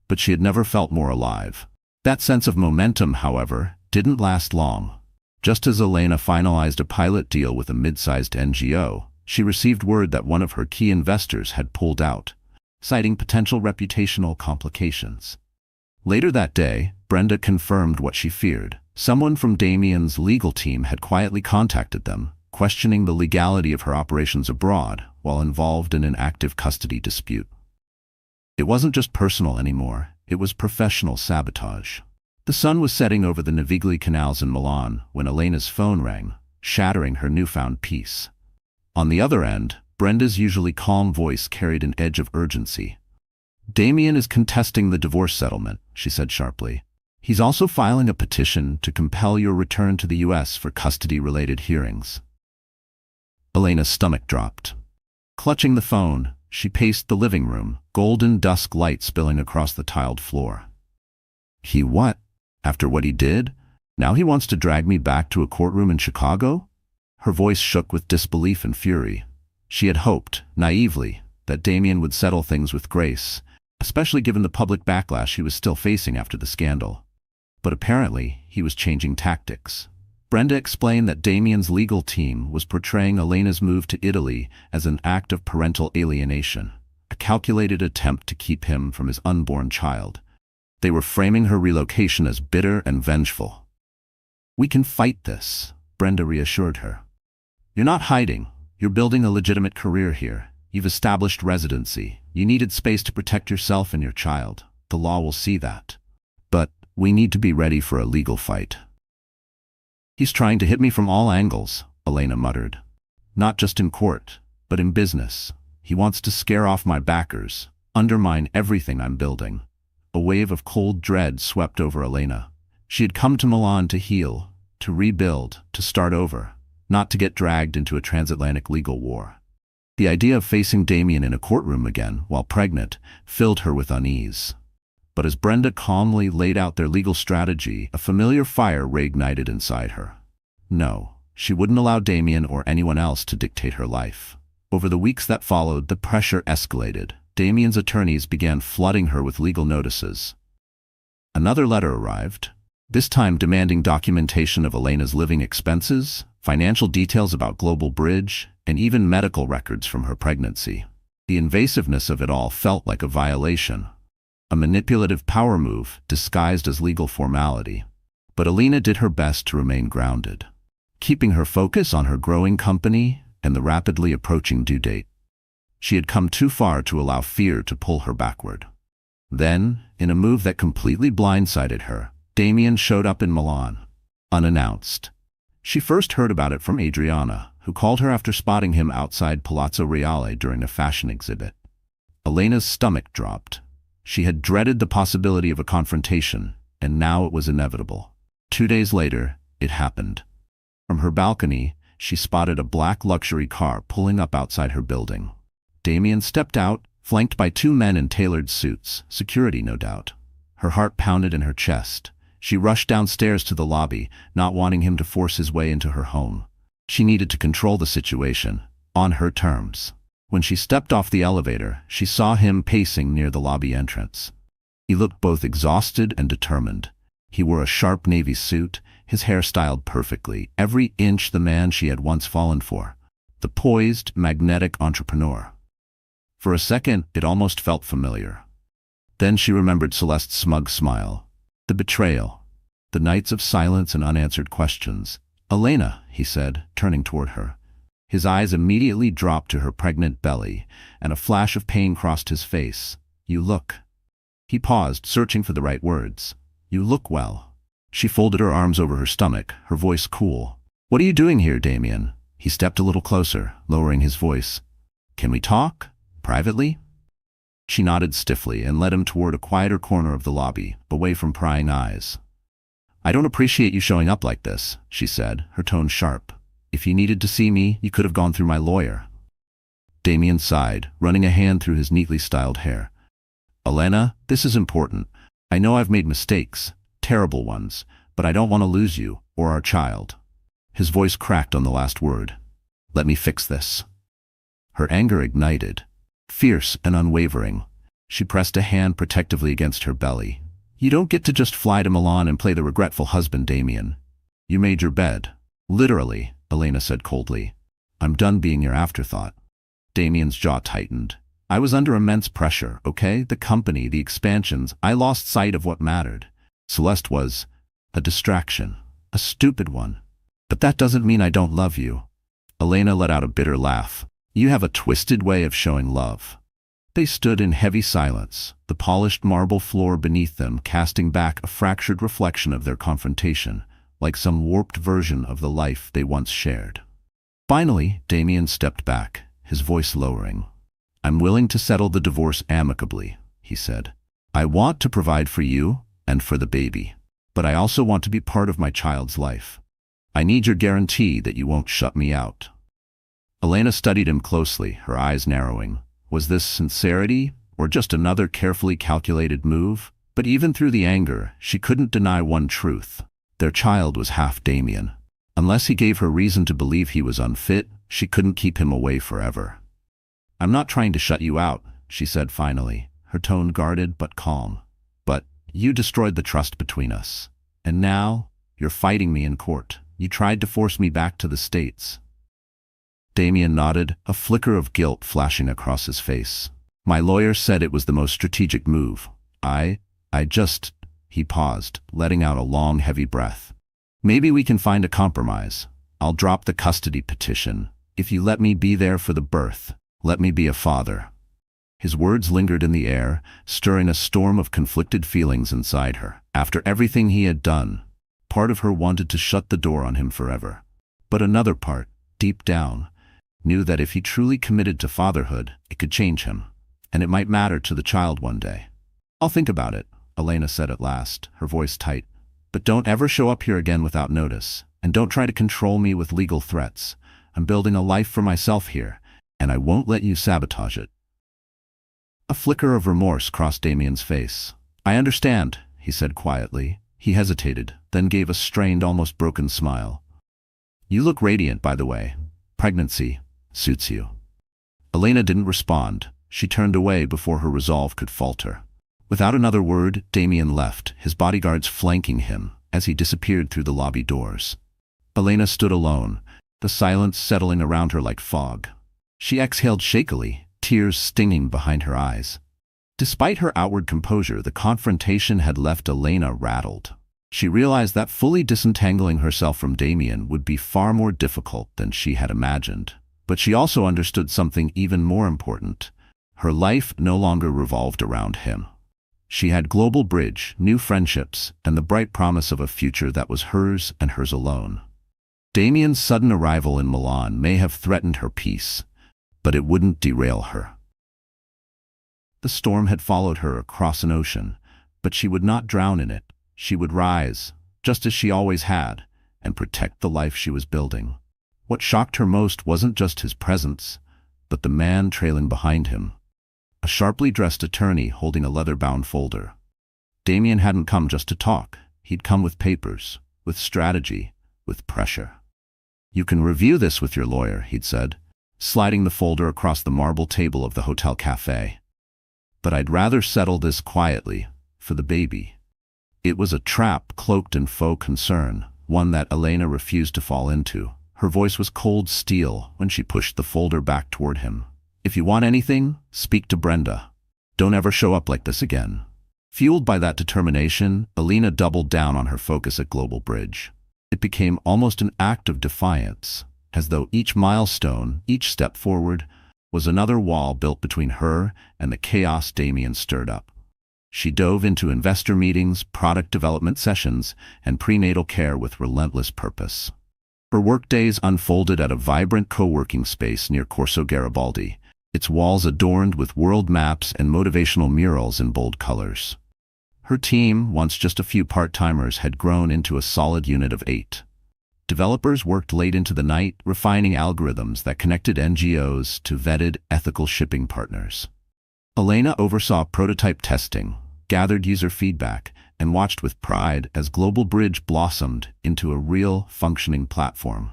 But she had never felt more alive. That sense of momentum, however, didn't last long. Just as Elena finalized a pilot deal with a mid-sized NGO, she received word that one of her key investors had pulled out, citing potential reputational complications. Later that day, Brenda confirmed what she feared. Someone from Damien's legal team had quietly contacted them, questioning the legality of her operations abroad while involved in an active custody dispute. It wasn't just personal anymore, it was professional sabotage. The sun was setting over the Navigli canals in Milan when Elena's phone rang, shattering her newfound peace. On the other end, Brenda's usually calm voice carried an edge of urgency. "Damien is contesting the divorce settlement," she said sharply. "He's also filing a petition to compel your return to the U.S. for custody-related hearings." Elena's stomach dropped. Clutching the phone, she paced the living room, golden dusk light spilling across the tiled floor. "He what? After what he did? Now he wants to drag me back to a courtroom in Chicago?" Her voice shook with disbelief and fury. She had hoped, naively, that Damien would settle things with grace, especially given the public backlash he was still facing after the scandal. But apparently, he was changing tactics. Brenda explained that Damien's legal team was portraying Elena's move to Italy as an act of parental alienation, a calculated attempt to keep him from his unborn child. They were framing her relocation as bitter and vengeful. "We can fight this," Brenda reassured her. "You're not hiding. You're building a legitimate career here. You've established residency. You needed space to protect yourself and your child. The law will see that. But we need to be ready for a legal fight." "He's trying to hit me from all angles," Elena muttered. "Not just in court, but in business. He wants to scare off my backers, undermine everything I'm building." A wave of cold dread swept over Elena. She had come to Milan to heal, to rebuild, to start over, not to get dragged into a transatlantic legal war. The idea of facing Damien in a courtroom again, while pregnant, filled her with unease. But as Brenda calmly laid out their legal strategy, a familiar fire reignited inside her. No, she wouldn't allow Damien or anyone else to dictate her life. Over the weeks that followed, the pressure escalated. Damien's attorneys began flooding her with legal notices. Another letter arrived, this time demanding documentation of Elena's living expenses, financial details about Global Bridge, and even medical records from her pregnancy. The invasiveness of it all felt like a violation, a manipulative power move disguised as legal formality. But Elena did her best to remain grounded, keeping her focus on her growing company and the rapidly approaching due date. She had come too far to allow fear to pull her backward. Then, in a move that completely blindsided her, Damien showed up in Milan, unannounced. She first heard about it from Adriana, who called her after spotting him outside Palazzo Reale during a fashion exhibit. Elena's stomach dropped. She had dreaded the possibility of a confrontation, and now it was inevitable. 2 days later, it happened. From her balcony, she spotted a black luxury car pulling up outside her building. Damien stepped out, flanked by 2 men in tailored suits, security no doubt. Her heart pounded in her chest. She rushed downstairs to the lobby, not wanting him to force his way into her home. She needed to control the situation, on her terms. When she stepped off the elevator, she saw him pacing near the lobby entrance. He looked both exhausted and determined. He wore a sharp navy suit, his hair styled perfectly, every inch the man she had once fallen for. The poised, magnetic entrepreneur. For a second, it almost felt familiar. Then she remembered Celeste's smug smile. The betrayal. The nights of silence and unanswered questions. "Elena," he said, turning toward her. His eyes immediately dropped to her pregnant belly, and a flash of pain crossed his face. "You look." He paused, searching for the right words. "You look well." She folded her arms over her stomach, her voice cool. "What are you doing here, Damien?" He stepped a little closer, lowering his voice. "Can we talk? Privately?" She nodded stiffly and led him toward a quieter corner of the lobby, away from prying eyes. "I don't appreciate you showing up like this," she said, her tone sharp. "If you needed to see me, you could have gone through my lawyer." Damien sighed, running a hand through his neatly styled hair. "Elena, this is important. I know I've made mistakes, terrible ones, but I don't want to lose you, or our child." His voice cracked on the last word. "Let me fix this." Her anger ignited. Fierce and unwavering, she pressed a hand protectively against her belly. "You don't get to just fly to Milan and play the regretful husband, Damien. You made your bed." "Literally," Elena said coldly. "I'm done being your afterthought." Damien's jaw tightened. "I was under immense pressure, okay? The company, the expansions. I lost sight of what mattered. Celeste was a distraction, a stupid one. But that doesn't mean I don't love you." Elena let out a bitter laugh. "You have a twisted way of showing love." They stood in heavy silence, the polished marble floor beneath them casting back a fractured reflection of their confrontation, like some warped version of the life they once shared. Finally, Damien stepped back, his voice lowering. "I'm willing to settle the divorce amicably," he said. "I want to provide for you and for the baby, but I also want to be part of my child's life. I need your guarantee that you won't shut me out." Elena studied him closely, her eyes narrowing. Was this sincerity, or just another carefully calculated move? But even through the anger, she couldn't deny one truth. Their child was half Damien. Unless he gave her reason to believe he was unfit, she couldn't keep him away forever. "I'm not trying to shut you out," she said finally, her tone guarded but calm. "But you destroyed the trust between us. And now, you're fighting me in court. You tried to force me back to the States." Damien nodded, a flicker of guilt flashing across his face. "My lawyer said it was the most strategic move. He paused, letting out a long, heavy breath. "Maybe we can find a compromise. I'll drop the custody petition. If you let me be there for the birth, let me be a father." His words lingered in the air, stirring a storm of conflicted feelings inside her. After everything he had done, part of her wanted to shut the door on him forever. But another part, deep down, knew that if he truly committed to fatherhood, it could change him, and it might matter to the child one day. "I'll think about it," Elena said at last, her voice tight. "But don't ever show up here again without notice, and don't try to control me with legal threats. I'm building a life for myself here, and I won't let you sabotage it." A flicker of remorse crossed Damien's face. "I understand," he said quietly. He hesitated, then gave a strained, almost broken smile. "You look radiant, by the way. Pregnancy suits you." Elena didn't respond. She turned away before her resolve could falter. Without another word, Damien left, his bodyguards flanking him as he disappeared through the lobby doors. Elena stood alone, the silence settling around her like fog. She exhaled shakily, tears stinging behind her eyes. Despite her outward composure, the confrontation had left Elena rattled. She realized that fully disentangling herself from Damien would be far more difficult than she had imagined. But she also understood something even more important. Her life no longer revolved around him. She had Global Bridge, new friendships, and the bright promise of a future that was hers and hers alone. Damien's sudden arrival in Milan may have threatened her peace, but it wouldn't derail her. The storm had followed her across an ocean, but she would not drown in it. She would rise, just as she always had, and protect the life she was building. What shocked her most wasn't just his presence, but the man trailing behind him. A sharply dressed attorney holding a leather-bound folder. Damien hadn't come just to talk. He'd come with papers, with strategy, with pressure. "You can review this with your lawyer," he'd said, sliding the folder across the marble table of the hotel cafe. "But I'd rather settle this quietly, for the baby." It was a trap cloaked in faux concern, one that Elena refused to fall into. Her voice was cold steel when she pushed the folder back toward him. "If you want anything, speak to Brenda. Don't ever show up like this again." Fueled by that determination, Elena doubled down on her focus at Global Bridge. It became almost an act of defiance, as though each milestone, each step forward, was another wall built between her and the chaos Damien stirred up. She dove into investor meetings, product development sessions, and prenatal care with relentless purpose. Her workdays unfolded at a vibrant co-working space near Corso Garibaldi, its walls adorned with world maps and motivational murals in bold colors. Her team, once just a few part-timers, had grown into a solid unit of 8. Developers worked late into the night, refining algorithms that connected NGOs to vetted, ethical shipping partners. Elena oversaw prototype testing, gathered user feedback, and watched with pride as Global Bridge blossomed into a real, functioning platform.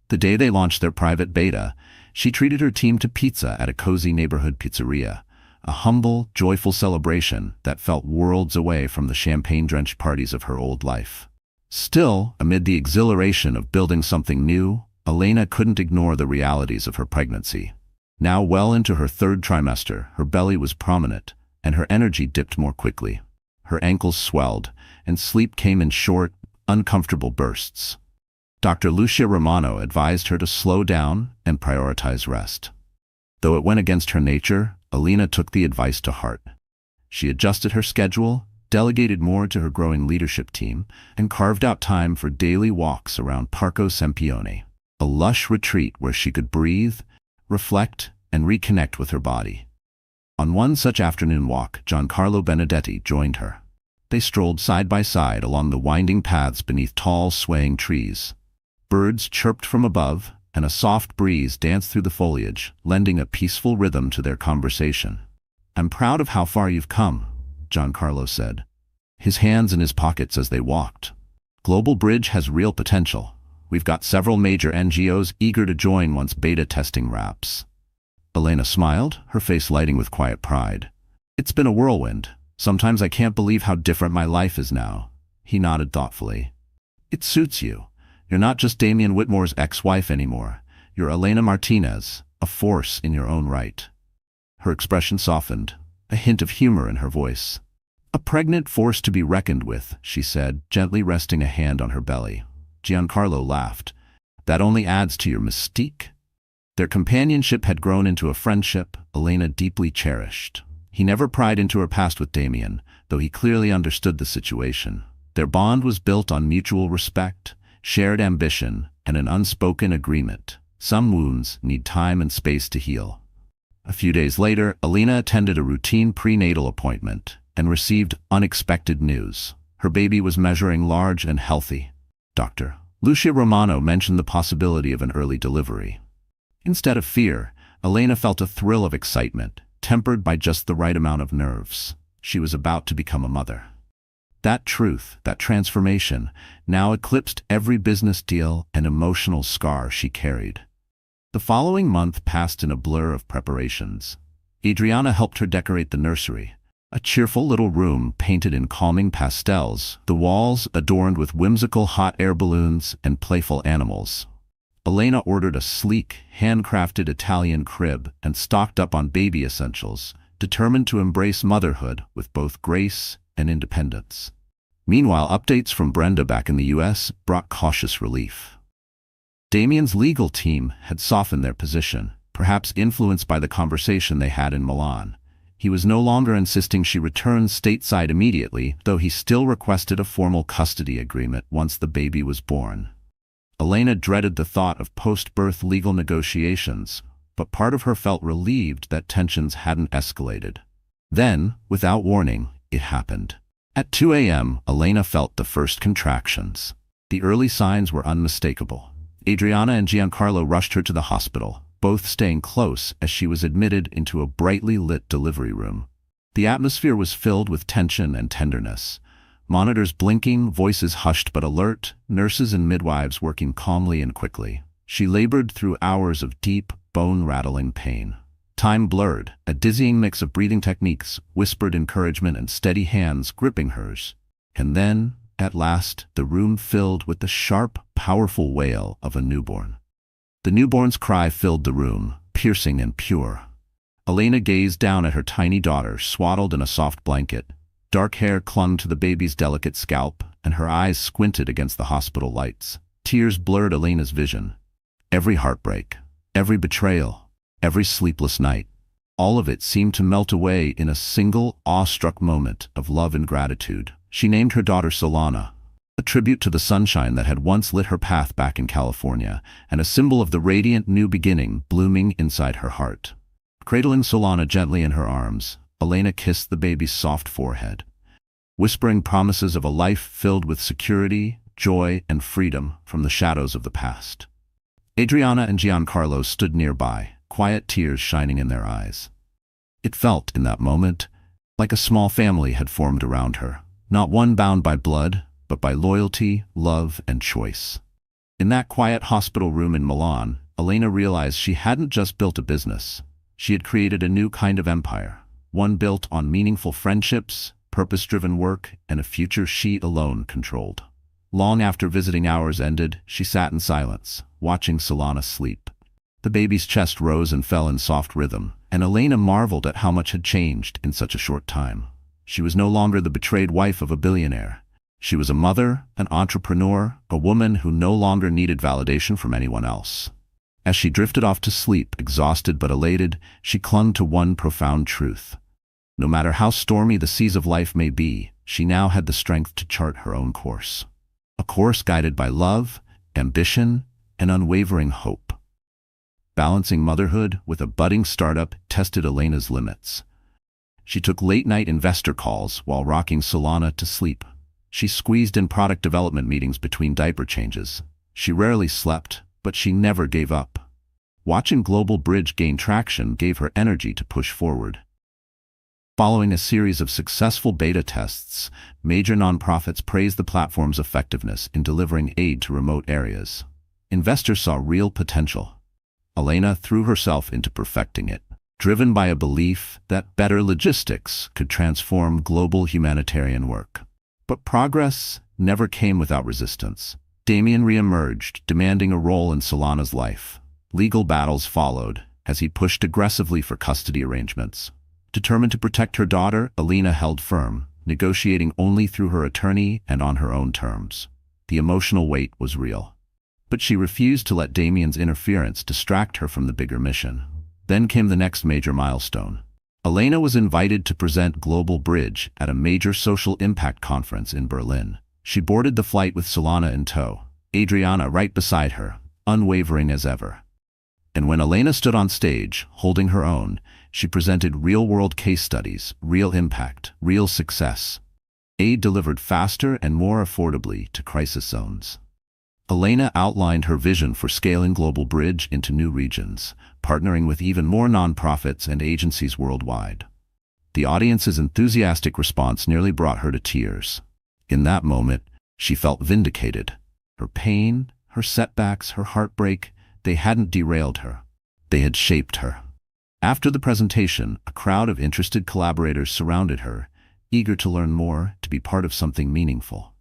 The day they launched their private beta, she treated her team to pizza at a cozy neighborhood pizzeria, a humble, joyful celebration that felt worlds away from the champagne-drenched parties of her old life. Still, amid the exhilaration of building something new, Elena couldn't ignore the realities of her pregnancy. Now well into her 3rd trimester, her belly was prominent, and her energy dipped more quickly. Her ankles swelled, and sleep came in short, uncomfortable bursts. Dr. Lucia Romano advised her to slow down and prioritize rest. Though it went against her nature, Elena took the advice to heart. She adjusted her schedule, delegated more to her growing leadership team, and carved out time for daily walks around Parco Sempione. a lush retreat where she could breathe, reflect, and reconnect with her body. On one such afternoon walk, Giancarlo Benedetti joined her. They strolled side by side along the winding paths beneath tall, swaying trees. Birds chirped from above, and a soft breeze danced through the foliage, lending a peaceful rhythm to their conversation. "I'm proud of how far you've come," Giancarlo said, his hands in his pockets as they walked. "Global Bridge has real potential. We've got several major NGOs eager to join once beta testing wraps." Elena smiled, her face lighting with quiet pride. "It's been a whirlwind. Sometimes I can't believe how different my life is now." He nodded thoughtfully. "It suits you. You're not just Damian Whitmore's ex-wife anymore. You're Elena Martinez, a force in your own right." Her expression softened, a hint of humor in her voice. "A pregnant force to be reckoned with," she said, gently resting a hand on her belly. Giancarlo laughed. "That only adds to your mystique." Their companionship had grown into a friendship Elena deeply cherished. He never pried into her past with Damian, though he clearly understood the situation. Their bond was built on mutual respect, shared ambition, and an unspoken agreement. Some wounds need time and space to heal. A few days later, Elena attended a routine prenatal appointment and received unexpected news. Her baby was measuring large and healthy. Dr. Lucia Romano mentioned the possibility of an early delivery. Instead of fear, Elena felt a thrill of excitement, tempered by just the right amount of nerves. She was about to become a mother. That truth, that transformation, now eclipsed every business deal and emotional scar she carried. The following month passed in a blur of preparations. Adriana helped her decorate the nursery, a cheerful little room painted in calming pastels, the walls adorned with whimsical hot air balloons and playful animals. Elena ordered a sleek, handcrafted Italian crib and stocked up on baby essentials, determined to embrace motherhood with both grace and independence. Meanwhile, updates from Brenda back in the US brought cautious relief. Damian's legal team had softened their position, perhaps influenced by the conversation they had in Milan. He was no longer insisting she return stateside immediately, though he still requested a formal custody agreement once the baby was born. Elena dreaded the thought of post-birth legal negotiations, but part of her felt relieved that tensions hadn't escalated. Then, without warning, it happened. At 2 a.m., Elena felt the first contractions. The early signs were unmistakable. Adriana and Giancarlo rushed her to the hospital, both staying close as she was admitted into a brightly lit delivery room. The atmosphere was filled with tension and tenderness. Monitors blinking, voices hushed but alert, nurses and midwives working calmly and quickly. She labored through hours of deep, bone-rattling pain. Time blurred, a dizzying mix of breathing techniques, whispered encouragement, and steady hands gripping hers. And then, at last, the room filled with the sharp, powerful wail of a newborn. The newborn's cry filled the room, piercing and pure. Elena gazed down at her tiny daughter, swaddled in a soft blanket. Dark hair clung to the baby's delicate scalp, and her eyes squinted against the hospital lights. Tears blurred Elena's vision. Every heartbreak, every betrayal, every sleepless night, all of it seemed to melt away in a single, awestruck moment of love and gratitude. She named her daughter Solana, a tribute to the sunshine that had once lit her path back in California, and a symbol of the radiant new beginning blooming inside her heart. Cradling Solana gently in her arms, Elena kissed the baby's soft forehead, whispering promises of a life filled with security, joy, and freedom from the shadows of the past. Adriana and Giancarlo stood nearby, quiet tears shining in their eyes. It felt, in that moment, like a small family had formed around her, not one bound by blood, but by loyalty, love, and choice. In that quiet hospital room in Milan, Elena realized she hadn't just built a business. She had created a new kind of empire, one built on meaningful friendships, purpose-driven work, and a future she alone controlled. Long after visiting hours ended, she sat in silence, watching Solana sleep. The baby's chest rose and fell in soft rhythm, and Elena marveled at how much had changed in such a short time. She was no longer the betrayed wife of a billionaire. She was a mother, an entrepreneur, a woman who no longer needed validation from anyone else. As she drifted off to sleep, exhausted but elated, she clung to one profound truth. No matter how stormy the seas of life may be, she now had the strength to chart her own course. A course guided by love, ambition, and unwavering hope. Balancing motherhood with a budding startup tested Elena's limits. She took late-night investor calls while rocking Solana to sleep. She squeezed in product development meetings between diaper changes. She rarely slept, but she never gave up. Watching Global Bridge gain traction gave her energy to push forward. Following a series of successful beta tests, major nonprofits praised the platform's effectiveness in delivering aid to remote areas. Investors saw real potential. Elena threw herself into perfecting it, driven by a belief that better logistics could transform global humanitarian work. But progress never came without resistance. Damien re-emerged, demanding a role in Solana's life. Legal battles followed as he pushed aggressively for custody arrangements. Determined to protect her daughter, Elena held firm, negotiating only through her attorney and on her own terms. The emotional weight was real. But she refused to let Damien's interference distract her from the bigger mission. Then came the next major milestone. Elena was invited to present Global Bridge at a major social impact conference in Berlin. She boarded the flight with Solana in tow, Adriana right beside her, unwavering as ever. And when Elena stood on stage, holding her own, she presented real-world case studies, real impact, real success. Aid delivered faster and more affordably to crisis zones. Elena outlined her vision for scaling Global Bridge into new regions, partnering with even more nonprofits and agencies worldwide. The audience's enthusiastic response nearly brought her to tears. In that moment, she felt vindicated. Her pain, her setbacks, her heartbreak, they hadn't derailed her. They had shaped her. After the presentation, a crowd of interested collaborators surrounded her, eager to learn more, to be part of something meaningful.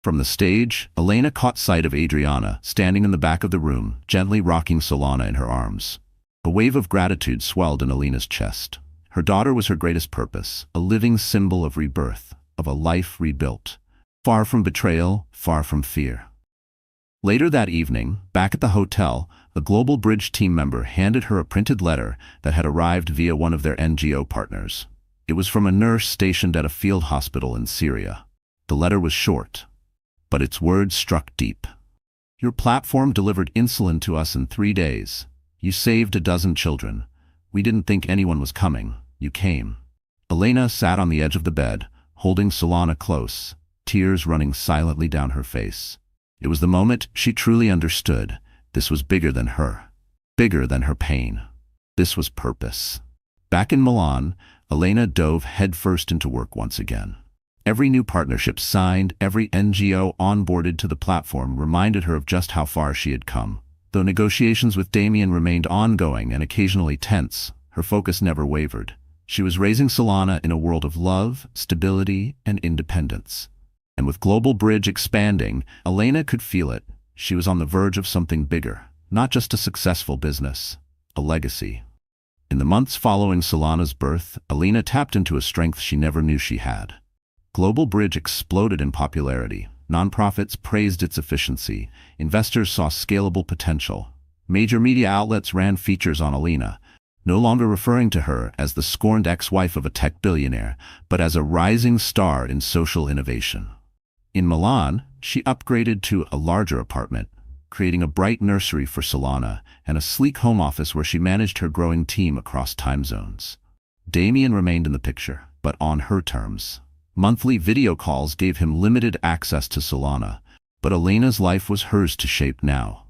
From the stage, Elena caught sight of Adriana, standing in the back of the room, gently rocking Solana in her arms. A wave of gratitude swelled in Elena's chest. Her daughter was her greatest purpose, a living symbol of rebirth, of a life rebuilt. Far from betrayal, far from fear. Later that evening, back at the hotel, a Global Bridge team member handed her a printed letter that had arrived via one of their NGO partners. It was from a nurse stationed at a field hospital in Syria. The letter was short, but its words struck deep. Your platform delivered insulin to us in 3 days. You saved a dozen children. We didn't think anyone was coming. You came. Elena sat on the edge of the bed, holding Solana close, tears running silently down her face. It was the moment she truly understood. This was bigger than her. Bigger than her pain. This was purpose. Back in Milan, Elena dove headfirst into work once again. Every new partnership signed, every NGO onboarded to the platform reminded her of just how far she had come. Though negotiations with Damien remained ongoing and occasionally tense, her focus never wavered. She was raising Solana in a world of love, stability, and independence. And with Global Bridge expanding, Elena could feel it. She was on the verge of something bigger, not just a successful business, a legacy. In the months following Solana's birth, Elena tapped into a strength she never knew she had. Global Bridge exploded in popularity. Nonprofits praised its efficiency. Investors saw scalable potential. Major media outlets ran features on Elena, no longer referring to her as the scorned ex-wife of a tech billionaire, but as a rising star in social innovation. In Milan, she upgraded to a larger apartment, creating a bright nursery for Solana and a sleek home office where she managed her growing team across time zones. Damien remained in the picture, but on her terms. Monthly video calls gave him limited access to Solana, but Elena's life was hers to shape now.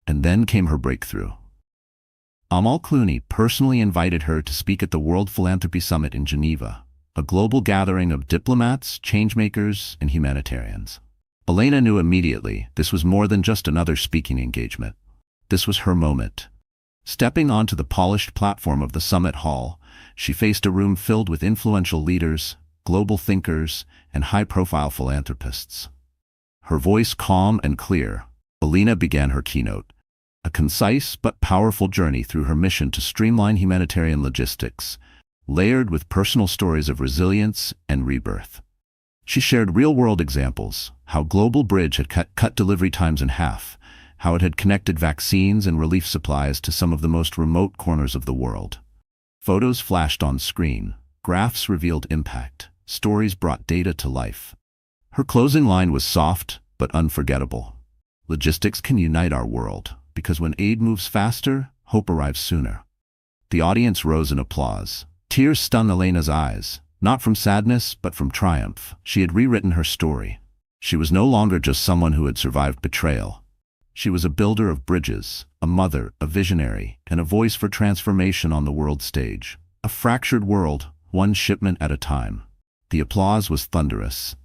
And then came her breakthrough. Amal Clooney personally invited her to speak at the World Philanthropy Summit in Geneva, a global gathering of diplomats, changemakers, and humanitarians. Elena knew immediately this was more than just another speaking engagement. This was her moment. Stepping onto the polished platform of the summit hall, she faced a room filled with influential leaders, global thinkers, and high-profile philanthropists. Her voice calm and clear, Elena began her keynote, a concise but powerful journey through her mission to streamline humanitarian logistics, layered with personal stories of resilience and rebirth. She shared real-world examples, how Global Bridge had cut delivery times in half, how it had connected vaccines and relief supplies to some of the most remote corners of the world. Photos flashed on screen, graphs revealed impact, stories brought data to life. Her closing line was soft but unforgettable. Logistics can unite our world, because when aid moves faster, hope arrives sooner. The audience rose in applause. Tears stung Elena's eyes, not from sadness, but from triumph. She had rewritten her story. She was no longer just someone who had survived betrayal. She was a builder of bridges, a mother, a visionary, and a voice for transformation on the world stage. A fractured world, one shipment at a time. The applause was thunderous.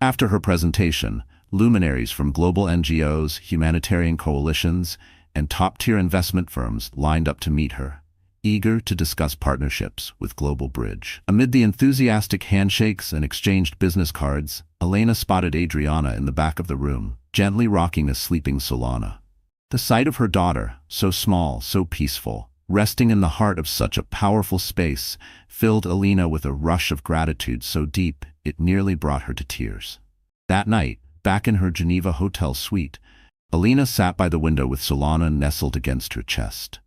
After her presentation, luminaries from global NGOs, humanitarian coalitions, and top-tier investment firms lined up to meet her, eager to discuss partnerships with Global Bridge. Amid the enthusiastic handshakes and exchanged business cards, Elena spotted Adriana in the back of the room, gently rocking a sleeping Solana. The sight of her daughter, so small, so peaceful, resting in the heart of such a powerful space, filled Elena with a rush of gratitude so deep it nearly brought her to tears. That night, back in her Geneva hotel suite, Elena sat by the window with Solana nestled against her chest.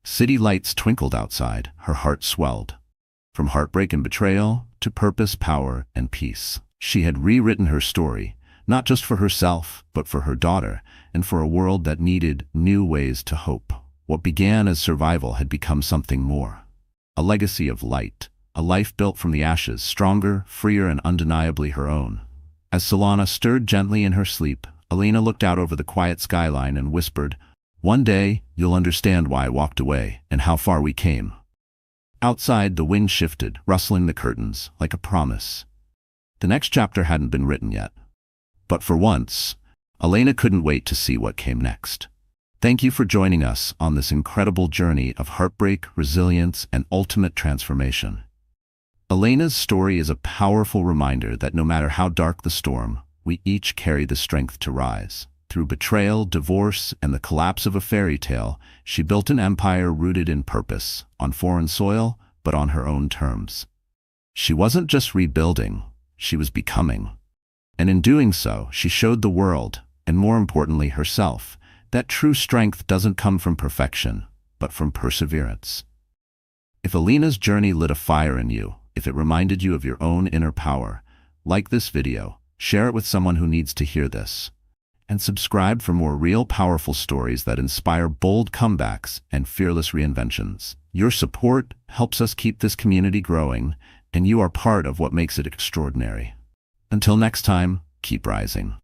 City lights twinkled outside, her heart swelled. From heartbreak and betrayal to purpose, power, and peace. She had rewritten her story, not just for herself, but for her daughter, and for a world that needed new ways to hope. What began as survival had become something more. A legacy of light, a life built from the ashes, stronger, freer, and undeniably her own. As Solana stirred gently in her sleep, Elena looked out over the quiet skyline and whispered, "One day, you'll understand why I walked away and how far we came." Outside, the wind shifted, rustling the curtains, like a promise. The next chapter hadn't been written yet. But for once, Elena couldn't wait to see what came next. Thank you for joining us on this incredible journey of heartbreak, resilience, and ultimate transformation. Elena's story is a powerful reminder that no matter how dark the storm, we each carry the strength to rise. Through betrayal, divorce, and the collapse of a fairy tale, she built an empire rooted in purpose, on foreign soil, but on her own terms. She wasn't just rebuilding, she was becoming. And in doing so, she showed the world, and more importantly herself, that true strength doesn't come from perfection, but from perseverance. If Elena's journey lit a fire in you, if it reminded you of your own inner power, like this video, share it with someone who needs to hear this. And subscribe for more real, powerful stories that inspire bold comebacks and fearless reinventions. Your support helps us keep this community growing, and you are part of what makes it extraordinary. Until next time, keep rising.